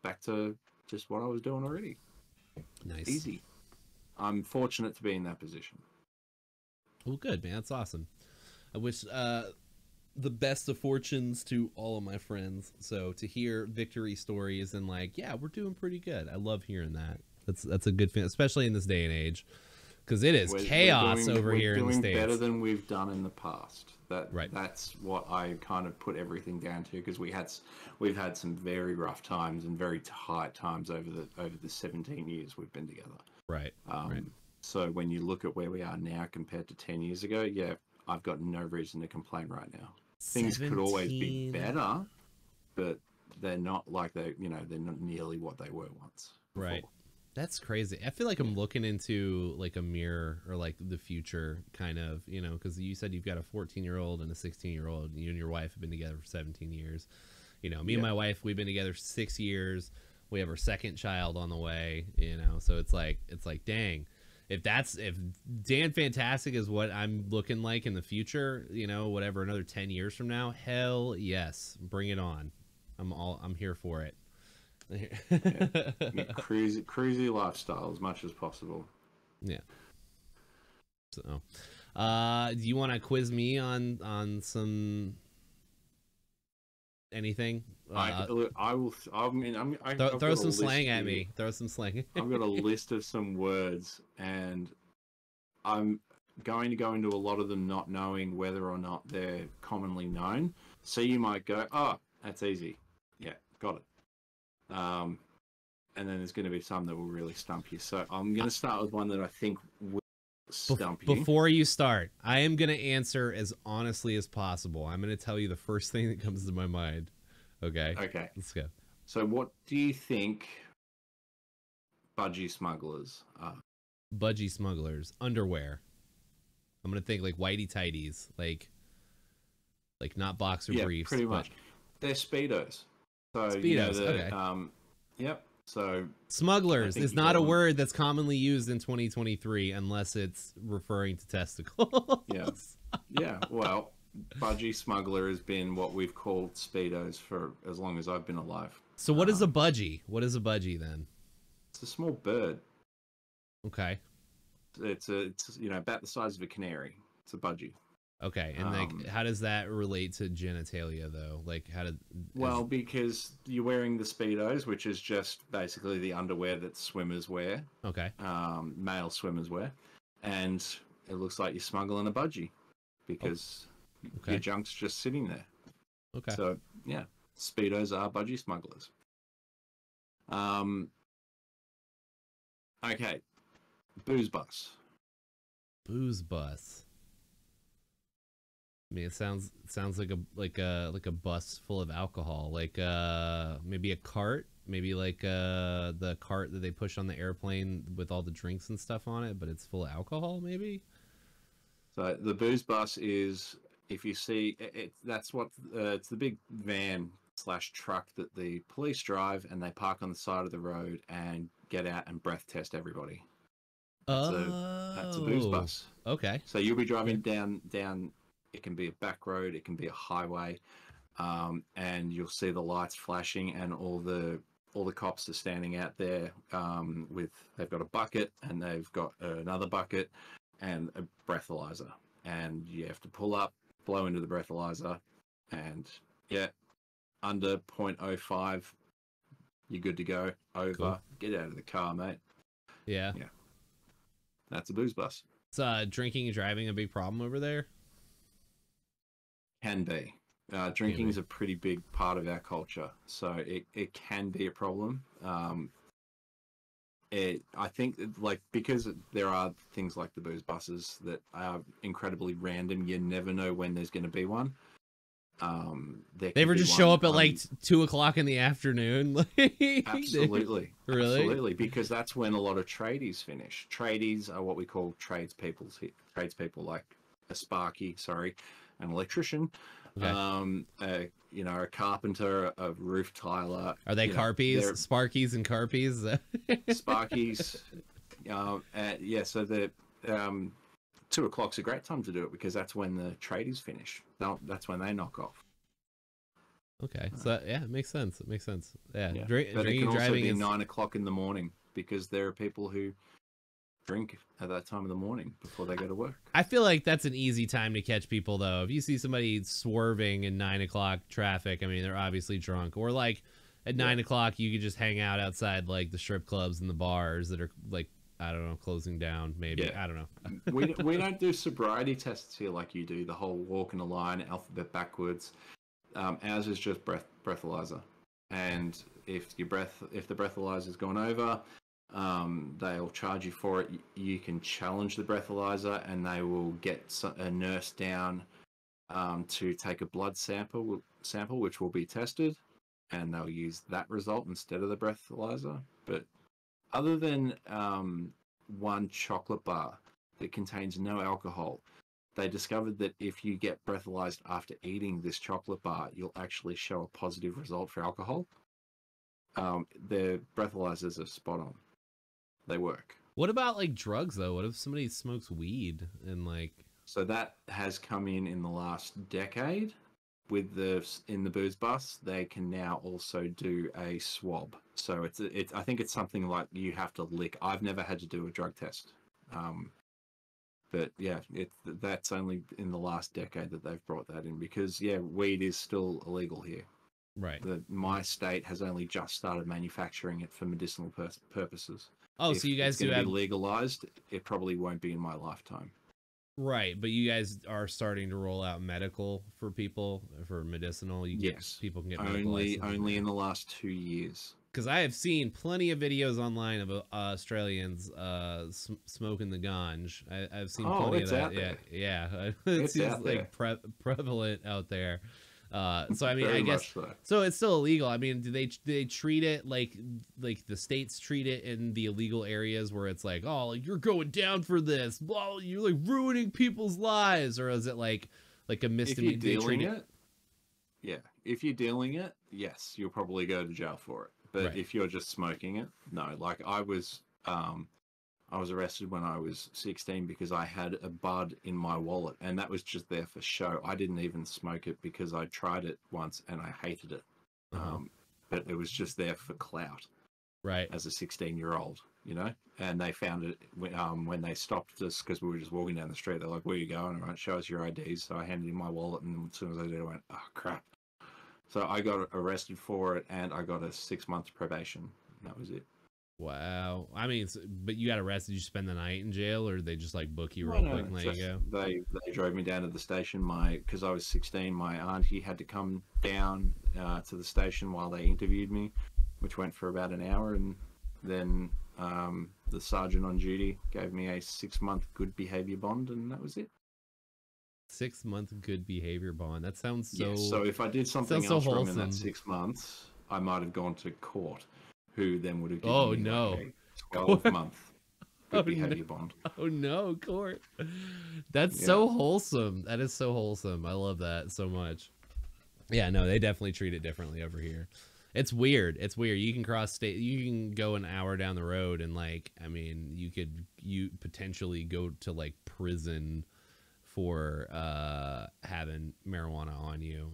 [SPEAKER 2] back to just what I was doing already.
[SPEAKER 1] Nice.
[SPEAKER 2] Easy. I'm fortunate to be in that position.
[SPEAKER 1] Well, good, man. That's awesome. I wish the best of fortunes to all of my friends. So to hear victory stories and like, yeah, we're doing pretty good. I love hearing that. That's a good thing, especially in this day and age, because it is chaos over here in the States.
[SPEAKER 2] We're doing better than we've done in the past.
[SPEAKER 1] Right.
[SPEAKER 2] That's what I kind of put everything down to, because we've had some very rough times and very tight times over the 17 years we've been together.
[SPEAKER 1] Right. Right.
[SPEAKER 2] So when you look at where we are now compared to 10 years ago, yeah, I've got no reason to complain right now. Things could always be better, but they're not like they're not nearly what they were once before.
[SPEAKER 1] Right. That's crazy. I feel like I'm looking into like a mirror or like the future kind of, because you said you've got a 14-year-old and a 16-year-old. You and your wife have been together for 17 years. Me and my wife, we've been together 6 years. We have our second child on the way, so it's like, dang, if DanFantastic is what I'm looking like in the future, whatever, another 10 years from now, hell yes, bring it on. I'm here for it.
[SPEAKER 2] Yeah. Crazy lifestyle as much as possible.
[SPEAKER 1] Yeah. So, do you want to quiz me on some anything?
[SPEAKER 2] I will.
[SPEAKER 1] Throw some slang at me. Throw some slang.
[SPEAKER 2] I've got a list of some words, and I'm going to go into a lot of them not knowing whether or not they're commonly known. So you might go, "Oh, that's easy. Yeah, got it." And then there's going to be some that will really stump you. So I'm going to start with one that I think will stump you.
[SPEAKER 1] Before you start, I am going to answer as honestly as possible. I'm going to tell you the first thing that comes to my mind. Okay.
[SPEAKER 2] Okay.
[SPEAKER 1] Let's go.
[SPEAKER 2] So what do you think budgie smugglers are?
[SPEAKER 1] Budgie smugglers. Underwear. I'm going to think like whitey tighties. Like not boxer briefs.
[SPEAKER 2] Pretty much. They're Speedos. So,
[SPEAKER 1] Speedos, okay.
[SPEAKER 2] Yep. So
[SPEAKER 1] smugglers is not a word that's commonly used in 2023 unless it's referring to testicles.
[SPEAKER 2] Yeah. Well, budgie smuggler has been what we've called Speedos for as long as I've been alive.
[SPEAKER 1] So what is a budgie? What is a budgie then?
[SPEAKER 2] It's a small bird.
[SPEAKER 1] Okay.
[SPEAKER 2] It's about the size of a canary. It's a budgie.
[SPEAKER 1] Okay, and like, how does that relate to genitalia, though? Like,
[SPEAKER 2] Well, because you're wearing the Speedos, which is just basically the underwear that swimmers wear.
[SPEAKER 1] Okay.
[SPEAKER 2] Male swimmers wear, and it looks like you're smuggling a budgie because your junk's just sitting there.
[SPEAKER 1] Okay.
[SPEAKER 2] So yeah, Speedos are budgie smugglers. Okay, booze bus.
[SPEAKER 1] Booze bus. I mean, it sounds like a bus full of alcohol, like maybe a cart, maybe like the cart that they push on the airplane with all the drinks and stuff on it, but it's full of alcohol, maybe.
[SPEAKER 2] So the booze bus is, if you see it, that's what it's the big van / truck that the police drive, and they park on the side of the road and get out and breath test everybody. That's a booze bus.
[SPEAKER 1] Okay.
[SPEAKER 2] So you'll be driving down. It can be a back road, it can be a highway, and you'll see the lights flashing, and all the cops are standing out there they've got a bucket, and they've got another bucket and a breathalyzer, and you have to pull up, blow into the breathalyzer, and under 0.05, you're good to go. Over, cool. Get out of the car, mate.
[SPEAKER 1] Yeah.
[SPEAKER 2] That's a booze bus.
[SPEAKER 1] Is drinking and driving a big problem over there?
[SPEAKER 2] Can be. Drinking is a pretty big part of our culture, so it can be a problem. I think because there are things like the booze buses that are incredibly random. You never know when there's going to be one. They ever just
[SPEAKER 1] show up at like 2 o'clock in the afternoon.
[SPEAKER 2] Absolutely.
[SPEAKER 1] Really?
[SPEAKER 2] Absolutely, because that's when a lot of tradies finish. Tradies are what we call tradespeople, like a sparky, an electrician,
[SPEAKER 1] okay.
[SPEAKER 2] A carpenter, a roof tiler.
[SPEAKER 1] Are they carpies? Sparkies and carpies?
[SPEAKER 2] Sparkies. So 2 o'clock's a great time to do it because that's when the tradies finish. That's when they knock off.
[SPEAKER 1] Okay, so yeah, it makes sense. It makes sense. Yeah,
[SPEAKER 2] Yeah.
[SPEAKER 1] Drink,
[SPEAKER 2] But it
[SPEAKER 1] drinking
[SPEAKER 2] can
[SPEAKER 1] and
[SPEAKER 2] also
[SPEAKER 1] driving
[SPEAKER 2] be
[SPEAKER 1] is.
[SPEAKER 2] 9 o'clock in the morning because there are people who drink at that time of the morning before they go to work.
[SPEAKER 1] I feel like that's an easy time to catch people, though. If you see somebody swerving in 9 o'clock traffic, I mean, they're obviously drunk. Or like at 9 o'clock, you could just hang out outside like the strip clubs and the bars that are like, I don't know, closing down. Maybe I don't know.
[SPEAKER 2] we don't do sobriety tests here like you do. The whole walk in a line, alphabet backwards. Ours is just breathalyzer, and if the breathalyzer's gone over, they'll charge you for it. You can challenge the breathalyzer, and they will get a nurse down to take a blood sample, which will be tested, and they'll use that result instead of the breathalyzer. But other than one chocolate bar that contains no alcohol, they discovered that if you get breathalyzed after eating this chocolate bar, you'll actually show a positive result for alcohol. The breathalyzers are spot on. They work.
[SPEAKER 1] What about like drugs though? What if somebody smokes weed and like?
[SPEAKER 2] So that has come in the last decade. With in the booze bus, they can now also do a swab. So it's I think it's something like you have to lick. I've never had to do a drug test. But yeah, that's only in the last decade that they've brought that in because weed is still illegal here.
[SPEAKER 1] Right.
[SPEAKER 2] My state has only just started manufacturing it for medicinal purposes.
[SPEAKER 1] Oh, so you guys do have
[SPEAKER 2] be legalized? It probably won't be in my lifetime.
[SPEAKER 1] Right, but you guys are starting to roll out medical for people for medicinal.
[SPEAKER 2] Yes,
[SPEAKER 1] people can get medical
[SPEAKER 2] only in the last 2 years.
[SPEAKER 1] Because I have seen plenty of videos online of Australians smoking the ganj. I've seen plenty of that. Yeah. It seems like prevalent out there. So I mean, I guess so. It's still illegal. I mean, do they treat it like the states treat it in the illegal areas where it's like, oh, you're going down for this, blah, you're like ruining people's lives, or is it like a misdemeanor?
[SPEAKER 2] If you're dealing it, if you're dealing it, yes, you'll probably go to jail for it. But if you're just smoking it, no. Like I was arrested when I was 16 because I had a bud in my wallet, and that was just there for show. I didn't even smoke it because I tried it once and I hated it. But it was just there for clout.
[SPEAKER 1] Right.
[SPEAKER 2] As a 16-year-old, and they found it when they stopped us because we were just walking down the street. They're like, "Where are you going?" All right, show us your IDs. So I handed in my wallet, and as soon as I did, I went, "Oh crap." So I got arrested for it, and I got a 6-month probation. That was it.
[SPEAKER 1] Wow. I mean, but you got arrested. You spend the night in jail, or they just like book you real quick and let you go?
[SPEAKER 2] They drove me down to the station. Because I was 16, my auntie had to come down to the station while they interviewed me, which went for about an hour, and then the sergeant on duty gave me a 6-month good behavior bond, and that was it.
[SPEAKER 1] 6-month good behavior bond. That sounds so.
[SPEAKER 2] Yeah, so if I did something else wrong in that 6 months, I might have gone to court, who then would have given me like a 12-month good behavior bond.
[SPEAKER 1] Oh no, court. That's so wholesome. That is so wholesome. I love that so much. Yeah, no, they definitely treat it differently over here. It's weird. It's weird. You can cross state. You can go an hour down the road, and like, I mean, you potentially go to like prison for having marijuana on you,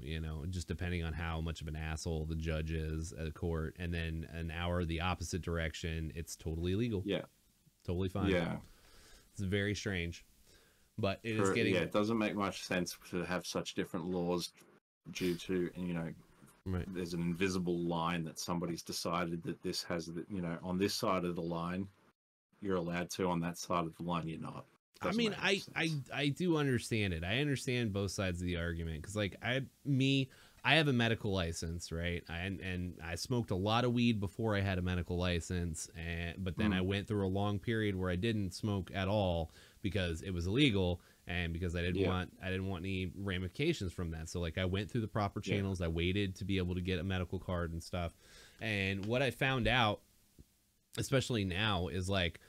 [SPEAKER 1] just depending on how much of an asshole the judge is at the court. And then an hour the opposite direction, it's totally legal.
[SPEAKER 2] Yeah.
[SPEAKER 1] Totally fine.
[SPEAKER 2] Yeah.
[SPEAKER 1] It's very strange. But it is getting...
[SPEAKER 2] Yeah, it doesn't make much sense to have such different laws due to, there's an invisible line that somebody's decided that this has, on this side of the line, you're allowed to, on that side of the line, you're not.
[SPEAKER 1] I mean, I do understand it. I understand both sides of the argument because, like, I have a medical license, right? And I smoked a lot of weed before I had a medical license, but then I went through a long period where I didn't smoke at all because it was illegal and because I didn't want any ramifications from that. So, like, I went through the proper channels. I waited to be able to get a medical card and stuff. And what I found out, especially now, is like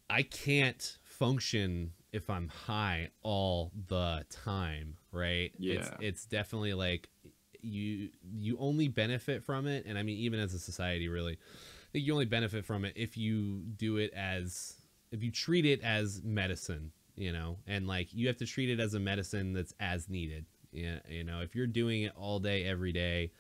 [SPEAKER 1] I can't function if I'm high all the time, right?
[SPEAKER 2] Yeah.
[SPEAKER 1] It's definitely like you only benefit from it, and I mean, even as a society, really, I think you only benefit from it if you treat it as medicine, you know, and like you have to treat it as a medicine that's as needed. Yeah, you know, if you're doing it all day, every day,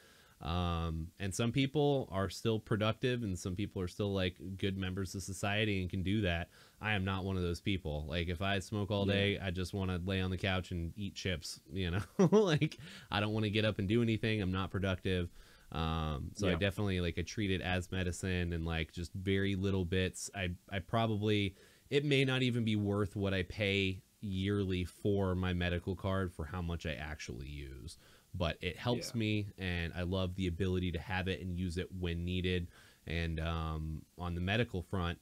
[SPEAKER 1] and some people are still productive and some people are still like good members of society and can do that. I am not one of those people. Like if I smoke all day, I just want to lay on the couch and eat chips, you know, like I don't want to get up and do anything. I'm not productive. So I definitely like I treat it as medicine and like just very little bits. I probably, it may not even be worth what I pay yearly for my medical card for how much I actually use, but it helps me, and I love the ability to have it and use it when needed. And on the medical front,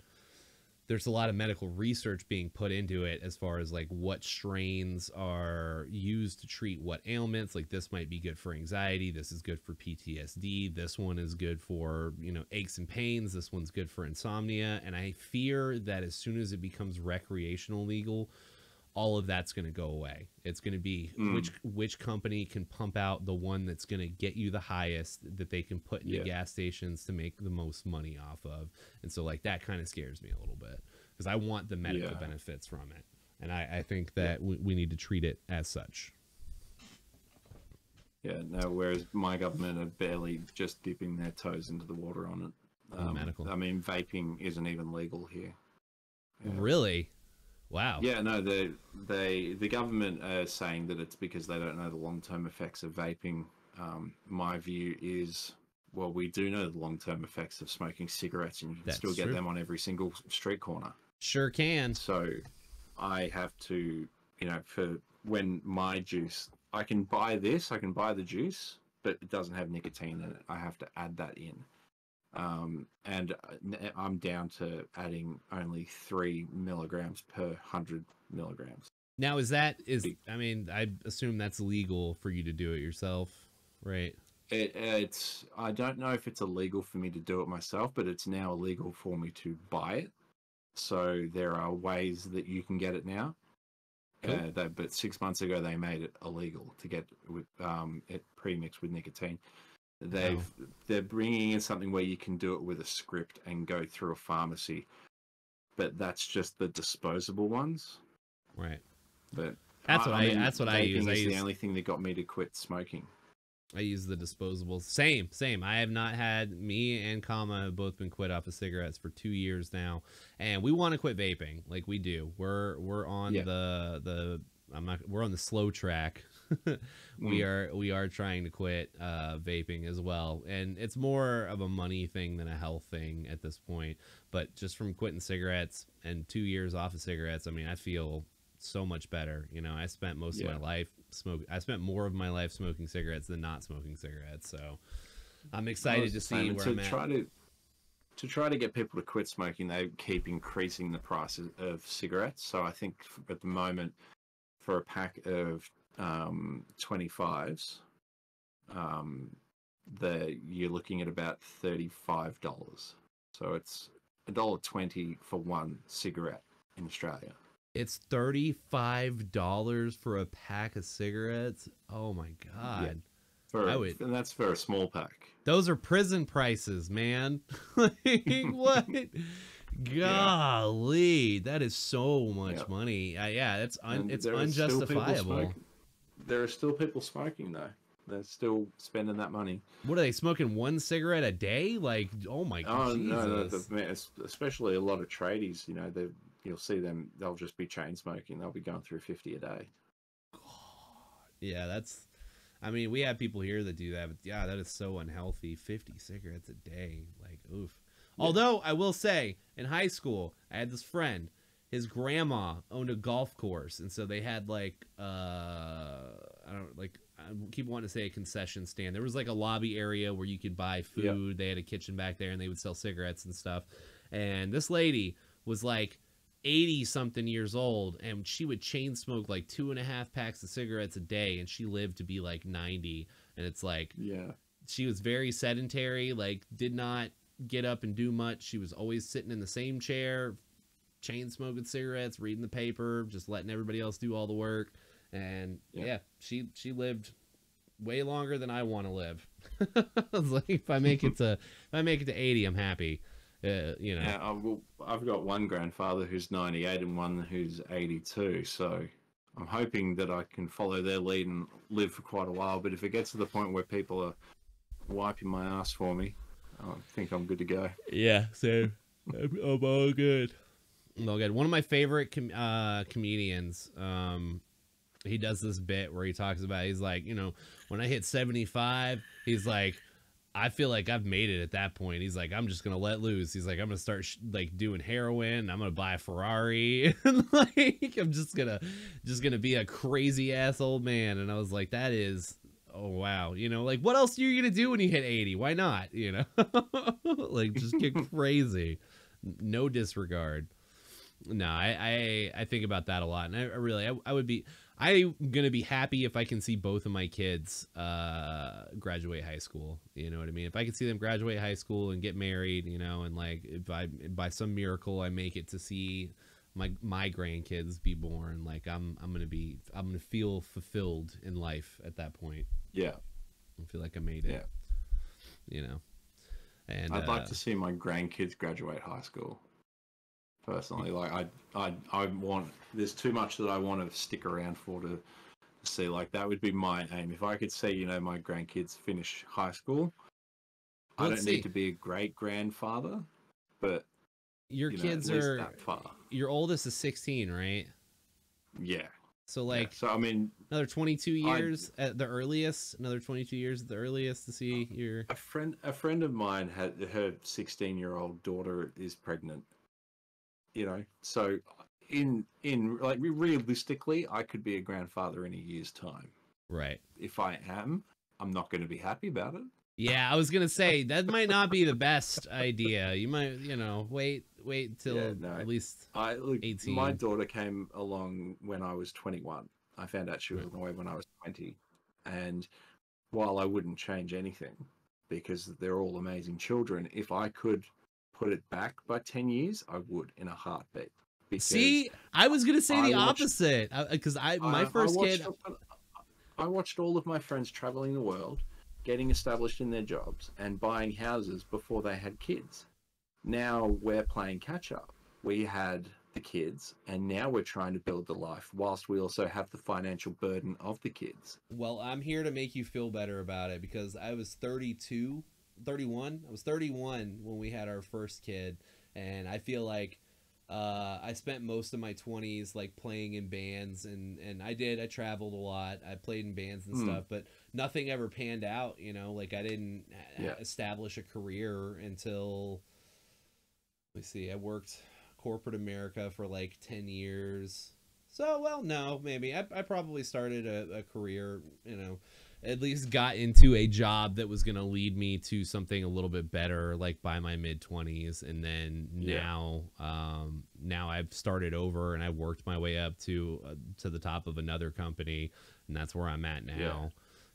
[SPEAKER 1] there's a lot of medical research being put into it as far as like what strains are used to treat what ailments. Like this might be good for anxiety, this is good for PTSD, this one is good for, you know, aches and pains, this one's good for insomnia. And I fear that as soon as it becomes recreational legal, all of that's going to go away. It's going to be which company can pump out the one that's going to get you the highest that they can put into gas stations to make the most money off of. And so like that kind of scares me a little bit because I want the medical benefits from it. And I think that we need to treat it as such. Yeah,
[SPEAKER 2] no, whereas my government are barely just dipping their toes into the water on it.
[SPEAKER 1] Medical.
[SPEAKER 2] I mean, vaping isn't even legal here.
[SPEAKER 1] Really? Wow.
[SPEAKER 2] Yeah, no, the government are saying that it's because they don't know the long-term effects of vaping. My view is, well, we do know the long-term effects of smoking cigarettes, and you can still get them on every single street corner.
[SPEAKER 1] Sure can.
[SPEAKER 2] So I have to, you know, for when my juice, I can buy the juice, but it doesn't have nicotine in it. I have to add that in. And I'm down to adding only 3 milligrams per 100 milligrams.
[SPEAKER 1] Now, I mean, I assume that's legal for you to do it yourself, right?
[SPEAKER 2] It's, I don't know if it's illegal for me to do it myself, but it's now illegal for me to buy it. So there are ways that you can get it now. Cool. But 6 months ago, they made it illegal to get with it pre-mixed with nicotine. They're bringing in something where you can do it with a script and go through a pharmacy, but that's just the disposable ones,
[SPEAKER 1] right?
[SPEAKER 2] But
[SPEAKER 1] that's what I use.
[SPEAKER 2] It's the only thing that got me to quit smoking.
[SPEAKER 1] I use the disposables. Same. I have not had, me and Kama have both been quit off of cigarettes for 2 years now, and we want to quit vaping. Like we do. We're on we're on the slow track. We are trying to quit vaping as well, and it's more of a money thing than a health thing at this point. But just from quitting cigarettes and 2 years off of cigarettes, I mean, I feel so much better. You know, I spent most of my life I spent more of my life smoking cigarettes than not smoking cigarettes. So I'm excited to see where I'm at.
[SPEAKER 2] To try to get people to quit smoking, they keep increasing the price of cigarettes. So I think at the moment, for a pack of 25s, you're looking at about $35. So it's $1.20 for one cigarette in Australia.
[SPEAKER 1] It's $35 for a pack of cigarettes. Oh my god!
[SPEAKER 2] And that's for a small pack.
[SPEAKER 1] Those are prison prices, man. Like, what? Golly, that is so much money. It's unjustifiable.
[SPEAKER 2] There are still people smoking though. They're still spending that money.
[SPEAKER 1] What are they smoking? One cigarette a day? Like, oh my god!
[SPEAKER 2] No, especially a lot of tradies. You know, you'll see them. They'll just be chain smoking. They'll be going through 50 a day.
[SPEAKER 1] God. Yeah, I mean, we have people here that do that, but yeah, that is so unhealthy. 50 cigarettes a day, like, oof. Yeah. Although I will say, in high school, I had this friend. His grandma owned a golf course, and so they had like I keep wanting to say a concession stand. There was like a lobby area where you could buy food. Yep. They had a kitchen back there, and they would sell cigarettes and stuff. And this lady was like 80-something years old, and she would chain smoke like 2.5 packs of cigarettes a day, and she lived to be like 90. And it's like, she was very sedentary, like did not get up and do much. She was always sitting in the same chair, chain smoking cigarettes, reading the paper, just letting everybody else do all the work. And she lived way longer than I want to live. I was like, if I make it to 80, I'm happy. You know.
[SPEAKER 2] Yeah, I've got one grandfather who's 98 and one who's 82. So I'm hoping that I can follow their lead and live for quite a while. But if it gets to the point where people are wiping my ass for me, I think I'm good to go.
[SPEAKER 1] Yeah, same. I'm all good. I'm all good. One of my favorite comedians, he does this bit where he talks about, he's like, you know, when I hit 75, he's like, I feel like I've made it at that point. He's like, I'm just gonna let loose. He's like, I'm gonna start like doing heroin. I'm gonna buy a Ferrari, and like I'm just gonna be a crazy ass old man. And I was like, that is, oh wow, you know, like what else are you gonna do when you hit 80? Why not? You know, like just get crazy. No disregard. No, I think about that a lot, and I'm gonna be happy if I can see both of my kids graduate high school. You know what I mean? If I can see them graduate high school and get married, you know, and like if I by some miracle I make it to see my grandkids be born, like I'm gonna feel fulfilled in life at that point.
[SPEAKER 2] Yeah,
[SPEAKER 1] I feel like I made it.
[SPEAKER 2] Yeah,
[SPEAKER 1] you know, and
[SPEAKER 2] I'd like to see my grandkids graduate high school. Personally, like I want. There's too much that I want to stick around for to see. Like that would be my aim. If I could see, you know, my grandkids finish high school, I don't need to be a great grandfather, but
[SPEAKER 1] your kids are that far. Your oldest is 16, right?
[SPEAKER 2] Yeah.
[SPEAKER 1] So like,
[SPEAKER 2] so I mean,
[SPEAKER 1] another 22 years at the earliest. Another 22 years at the earliest to see your.
[SPEAKER 2] A friend of mine had her 16-year-old daughter is pregnant. You know, so in like realistically, I could be a grandfather in a year's time.
[SPEAKER 1] Right.
[SPEAKER 2] If I am, I'm not going to be happy about it.
[SPEAKER 1] Yeah, I was gonna say that might not be the best idea. You might, you know, wait till at least 18.
[SPEAKER 2] My daughter came along when I was 21. I found out she was on the way when I was 20, and while I wouldn't change anything because they're all amazing children, if I could put it back by 10 years, I would in a heartbeat.
[SPEAKER 1] See, I was gonna say the opposite because my first kid.
[SPEAKER 2] I watched all of my friends traveling the world, getting established in their jobs, and buying houses before they had kids. Now we're playing catch up. We had the kids, and now we're trying to build the life whilst we also have the financial burden of the kids.
[SPEAKER 1] Well, I'm here to make you feel better about it because I was 31. I was 31 when we had our first kid, and I feel like I spent most of my 20s like playing in bands, and I traveled a lot. I played in bands and stuff, but nothing ever panned out, you know, like I didn't establish a career until, let me see, I worked corporate America for like 10 years. So, well, no, maybe I probably started a career, you know, at least got into a job that was going to lead me to something a little bit better, like by my mid-20s. And then now I've started over and I worked my way up to the top of another company, and that's where I'm at now. Yeah.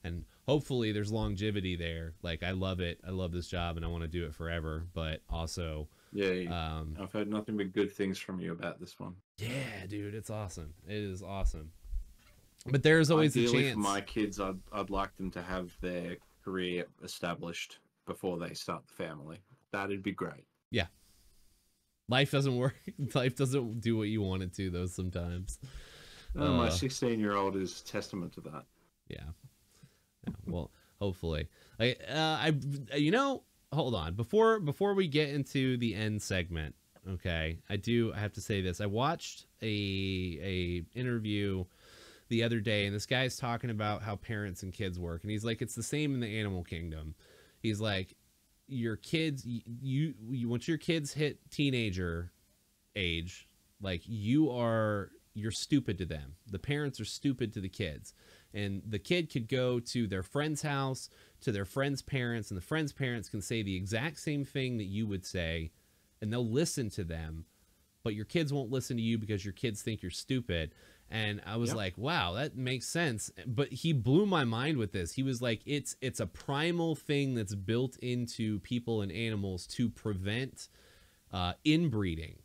[SPEAKER 1] And hopefully there's longevity there. Like, I love it. I love this job and I want to do it forever, but also,
[SPEAKER 2] I've heard nothing but good things from you about this one.
[SPEAKER 1] Yeah, dude, it's awesome. It is awesome. But there's always a chance.
[SPEAKER 2] For my kids, I'd like them to have their career established before they start the family. That'd be great.
[SPEAKER 1] Yeah. Life doesn't work. Life doesn't do what you want it to, though, sometimes.
[SPEAKER 2] No, my 16-year-old is testament to that.
[SPEAKER 1] Yeah. Well, hopefully. You know, hold on. Before we get into the end segment, okay, I have to say this. I watched a interview the other day, and this guy's talking about how parents and kids work, and he's like, it's the same in the animal kingdom. He's like, your kids, you once your kids hit teenager age, like you're stupid to them. The parents are stupid to the kids, and the kid could go to their friend's house, to their friend's parents, and the friend's parents can say the exact same thing that you would say, and they'll listen to them, but your kids won't listen to you because your kids think you're stupid. And I was like, wow, that makes sense. But he blew my mind with this. He was like, it's a primal thing that's built into people and animals to prevent inbreeding.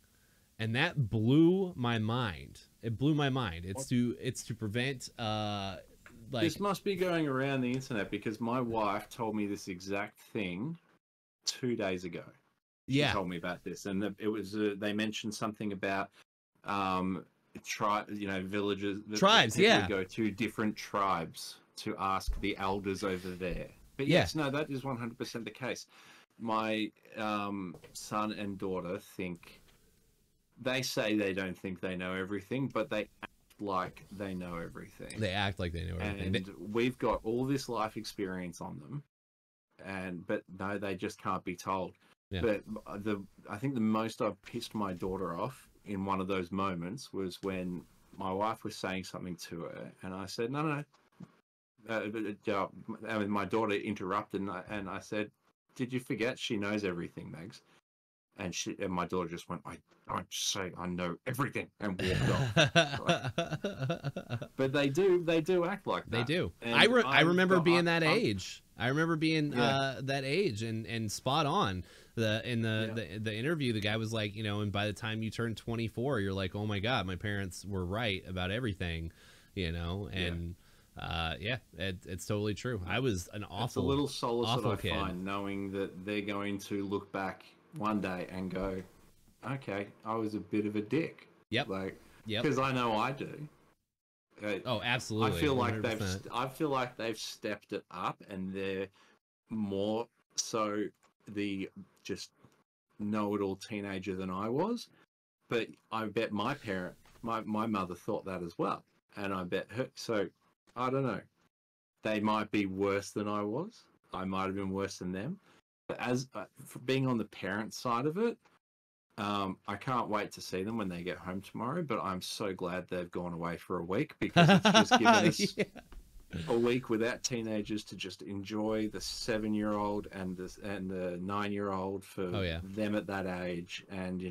[SPEAKER 1] And that blew my mind. It blew my mind. It's to prevent
[SPEAKER 2] this must be going around the internet because my wife told me this exact thing 2 days ago. She told me about this, and it was they mentioned something about villages,
[SPEAKER 1] tribes.
[SPEAKER 2] Would go to different tribes to ask the elders over there. But yes, no, that is 100% the case. My son and daughter they say they don't think they know everything, but they act like they know everything.
[SPEAKER 1] They act like they know everything.
[SPEAKER 2] And we've got all this life experience on them, but no, they just can't be told. Yeah. But I think the most I've pissed my daughter off in one of those moments was when my wife was saying something to her, and I said, no. My daughter interrupted, and I said, "Did you forget she knows everything, Megs?" And my daughter just went, "I say I know everything," and walked off. But they do act like that.
[SPEAKER 1] They do. I remember being that age. I remember being that age and spot on. The interview, the guy was like, and by the time you turn 24, you're like, oh my God, my parents were right about everything, and it's totally true. I was an awful,
[SPEAKER 2] it's a little solace that I
[SPEAKER 1] kid.
[SPEAKER 2] find knowing that they're going to look back one day and go, okay, I was a bit of a dick.
[SPEAKER 1] Yep.
[SPEAKER 2] Because I know I do.
[SPEAKER 1] Oh, absolutely.
[SPEAKER 2] I feel like they've stepped it up, and they're more so the just know-it-all teenager than I was. But I bet my mother thought that as well, and I bet her. So I don't know. They might be worse than I was. I might have been worse than them. But as for being on the parent side of it, I can't wait to see them when they get home tomorrow. But I'm so glad they've gone away for a week, because it's just given us a week without teenagers to just enjoy the 7-year-old and the 9-year-old for them at that age, and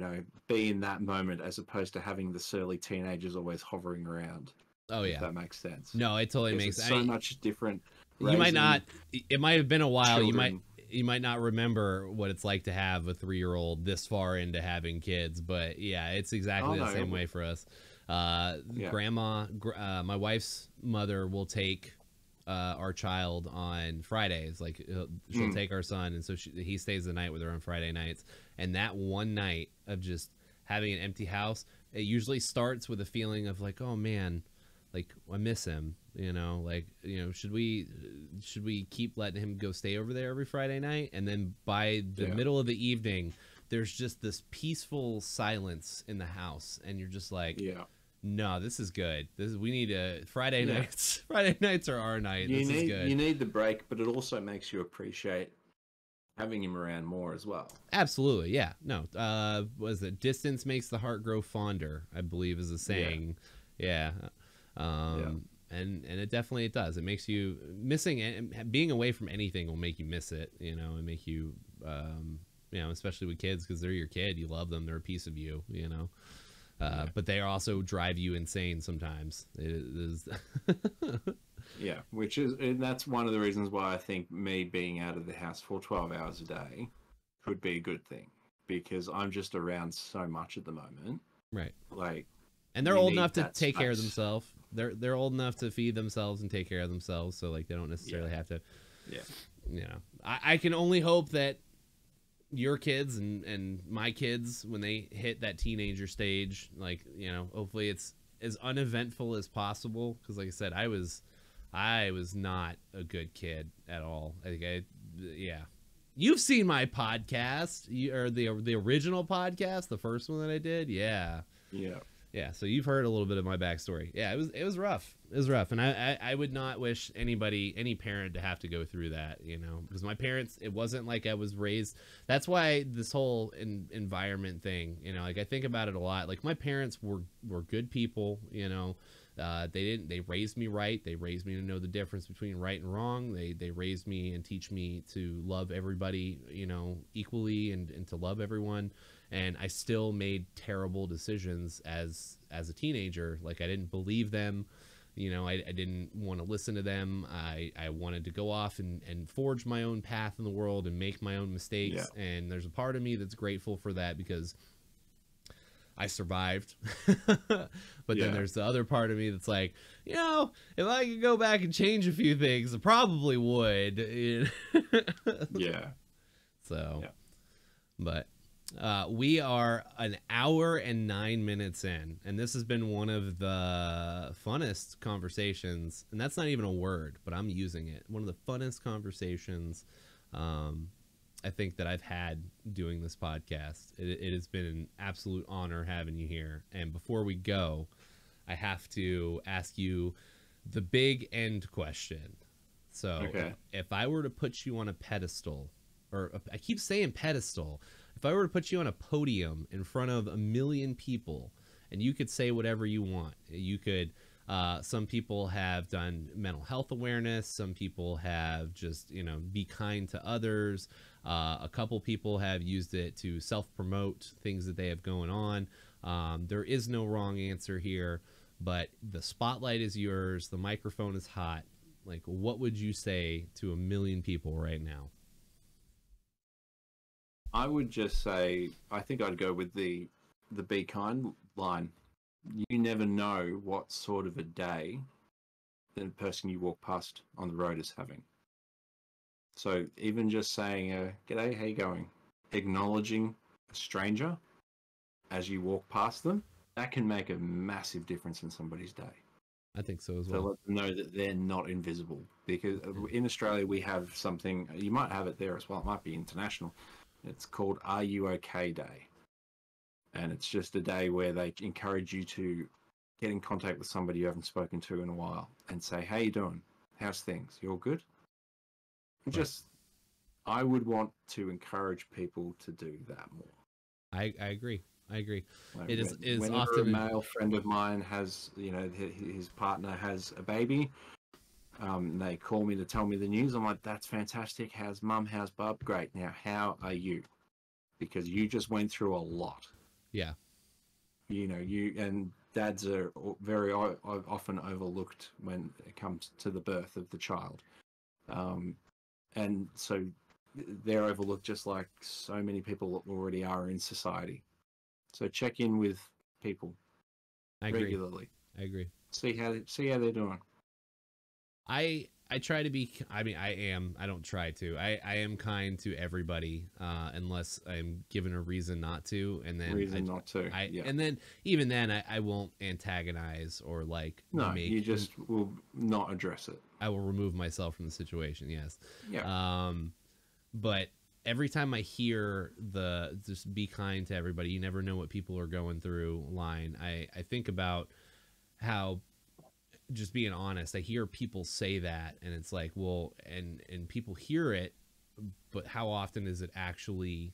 [SPEAKER 2] be in that moment as opposed to having the surly teenagers always hovering around.
[SPEAKER 1] Oh yeah,
[SPEAKER 2] if that makes sense.
[SPEAKER 1] No, it totally makes sense.
[SPEAKER 2] So much different.
[SPEAKER 1] You might not. It might have been a while.
[SPEAKER 2] Children.
[SPEAKER 1] You might not remember what it's like to have a 3-year-old this far into having kids, but yeah, it's exactly the same way for us. Grandma, my wife's mother will take our child on Fridays. Like she'll take our son, and so he stays the night with her on Friday nights. And that one night of just having an empty house, it usually starts with a feeling of like, oh man, like I miss him, should we keep letting him go stay over there every Friday night? And then by the middle of the evening, there's just this peaceful silence in the house, and you're just like, no, this is good. We need a Friday nights. Friday nights are our night. This is good.
[SPEAKER 2] You need the break, but it also makes you appreciate having him around more as well.
[SPEAKER 1] Absolutely, yeah. No, was it distance makes the heart grow fonder, I believe is a saying. Yeah. And it definitely does. It makes you missing it, and being away from anything will make you miss it, and make you, especially with kids, because they're your kid. You love them. They're a piece of you, but they also drive you insane sometimes. It is.
[SPEAKER 2] Yeah, and that's one of the reasons why I think me being out of the house for 12 hours a day could be a good thing, because I'm just around so much at the moment.
[SPEAKER 1] Right.
[SPEAKER 2] And
[SPEAKER 1] they're old enough to take care of themselves. They're old enough to feed themselves and take care of themselves, so they don't necessarily have to. Yeah. I can only hope that your kids and my kids, when they hit that teenager stage, hopefully it's as uneventful as possible. Because like I said, I was not a good kid at all. You've seen my podcast, or the original podcast, the first one that I did. Yeah, so you've heard a little bit of my backstory. Yeah, it was rough. It was rough, and I would not wish any parent to have to go through that, because my parents, it wasn't like I was raised. That's why this whole environment thing, I think about it a lot. Like my parents were good people, they raised me right. They raised me to know the difference between right and wrong. They raised me and teach me to love everybody, equally and to love everyone. And I still made terrible decisions as a teenager. Like I didn't believe them. I didn't want to listen to them. I wanted to go off and forge my own path in the world and make my own mistakes. Yeah. And there's a part of me that's grateful for that, because I survived. But then there's the other part of me that's like, if I could go back and change a few things, I probably would.
[SPEAKER 2] Yeah.
[SPEAKER 1] So, but We are an hour and 9 minutes in, and this has been one of the funnest conversations. And that's not even a word, but I'm using it. One of the funnest conversations I think that I've had doing this podcast. It has been an absolute honor having you here. And before we go, I have to ask you the big end question. So
[SPEAKER 2] Okay.
[SPEAKER 1] if I were to put you on a pedestal, or I keep saying pedestal, if I were to put you on a podium in front of a million people and you could say whatever you want, you could, some people have done mental health awareness. Some people have just, be kind to others. A couple people have used it to self-promote things that they have going on. There is no wrong answer here, but the spotlight is yours. The microphone is hot. Like, what would you say to a million people right now?
[SPEAKER 2] I would just say, I think I'd go with the be kind line. You never know what sort of a day the person you walk past on the road is having. So even just saying, "G'day, how you going?" Acknowledging a stranger as you walk past them, that can make a massive difference in somebody's day.
[SPEAKER 1] I think so as
[SPEAKER 2] So
[SPEAKER 1] well.
[SPEAKER 2] let them know that they're not invisible. Because in Australia, we have something, you might have it there as well, it might be international. It's called Are You OK Day. And it's just a day where they encourage you to get in contact with somebody you haven't spoken to in a while and say, "How you doing? How's things? You all good?"
[SPEAKER 1] Right.
[SPEAKER 2] Just, I would want to encourage people to do that more.
[SPEAKER 1] I agree. I agree.
[SPEAKER 2] Like
[SPEAKER 1] It is
[SPEAKER 2] whenever
[SPEAKER 1] often
[SPEAKER 2] a male friend of mine has, his partner has a baby, they call me to tell me the news. I'm like, "That's fantastic. How's mum? How's bub? Great. Now, how are you? Because you just went through a lot."
[SPEAKER 1] Yeah.
[SPEAKER 2] You and dads are very often overlooked when it comes to the birth of the child, and so they're overlooked just like so many people already are in society. So check in with people
[SPEAKER 1] I agree.
[SPEAKER 2] regularly.
[SPEAKER 1] I agree.
[SPEAKER 2] See how they're doing.
[SPEAKER 1] I try to be, I don't try to, I am kind to everybody, unless I'm given a reason not to. And then
[SPEAKER 2] Not to. Yeah.
[SPEAKER 1] and then even then I won't antagonize or like
[SPEAKER 2] No, you just will not address it.
[SPEAKER 1] I will remove myself from the situation. Yes.
[SPEAKER 2] Yeah.
[SPEAKER 1] But every time I hear the just be kind to everybody, you never know what people are going through line, I think about how, just being honest, I hear people say that and it's like, well, and people hear it, but how often is it actually,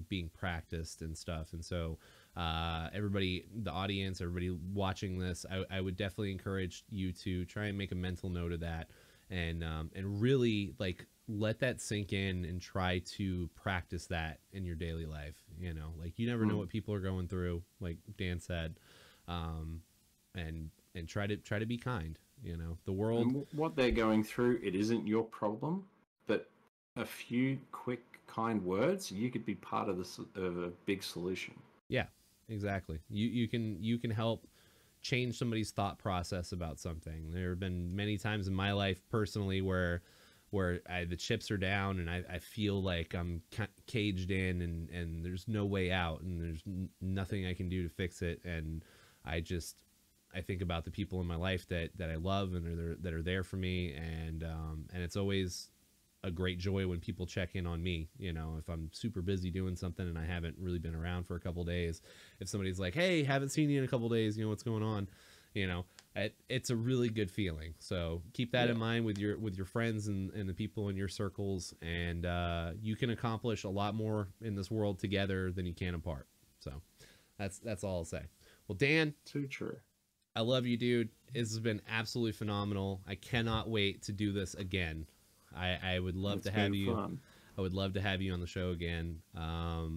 [SPEAKER 1] being practiced and stuff? And so everybody, the audience, everybody watching this, I would definitely encourage you to try and make a mental note of that, and really like let that sink in and try to practice that in your daily life. Like you never know what people are going through, like Dan said, and try to be kind. The world,
[SPEAKER 2] And what they're going through, it isn't your problem, but a few quick kind words, you could be part of a big solution.
[SPEAKER 1] yeah, exactly. You can help change somebody's thought process about something. There have been many times in my life personally where the chips are down and I feel like I'm caged in and there's no way out and there's nothing I can do to fix it. And I think about the people in my life that I love and that are there for me. And it's always a great joy when people check in on me. If I'm super busy doing something and I haven't really been around for a couple days, if somebody's like, "Hey, haven't seen you in a couple days, what's going on?" It's a really good feeling. So keep that in mind with your friends and the people in your circles, and you can accomplish a lot more in this world together than you can apart. So that's all I'll say. Well, Dan,
[SPEAKER 2] Too true.
[SPEAKER 1] I love you, dude. This has been absolutely phenomenal. I cannot wait to do this again. I would love to have you.
[SPEAKER 2] Fun.
[SPEAKER 1] I would love to have you on the show again. I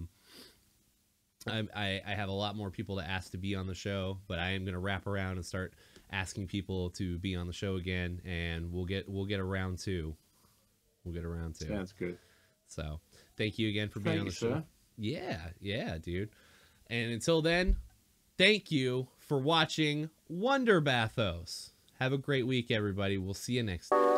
[SPEAKER 1] have a lot more people to ask to be on the show, but I am going to wrap around and start asking people to be on the show again, and we'll get a round two. We'll get a round two.
[SPEAKER 2] Sounds good.
[SPEAKER 1] So thank you again for being on the show.
[SPEAKER 2] Sir.
[SPEAKER 1] Yeah, dude. And until then, thank you for watching Wonder Bathos. Have a great week, everybody. We'll see you next time.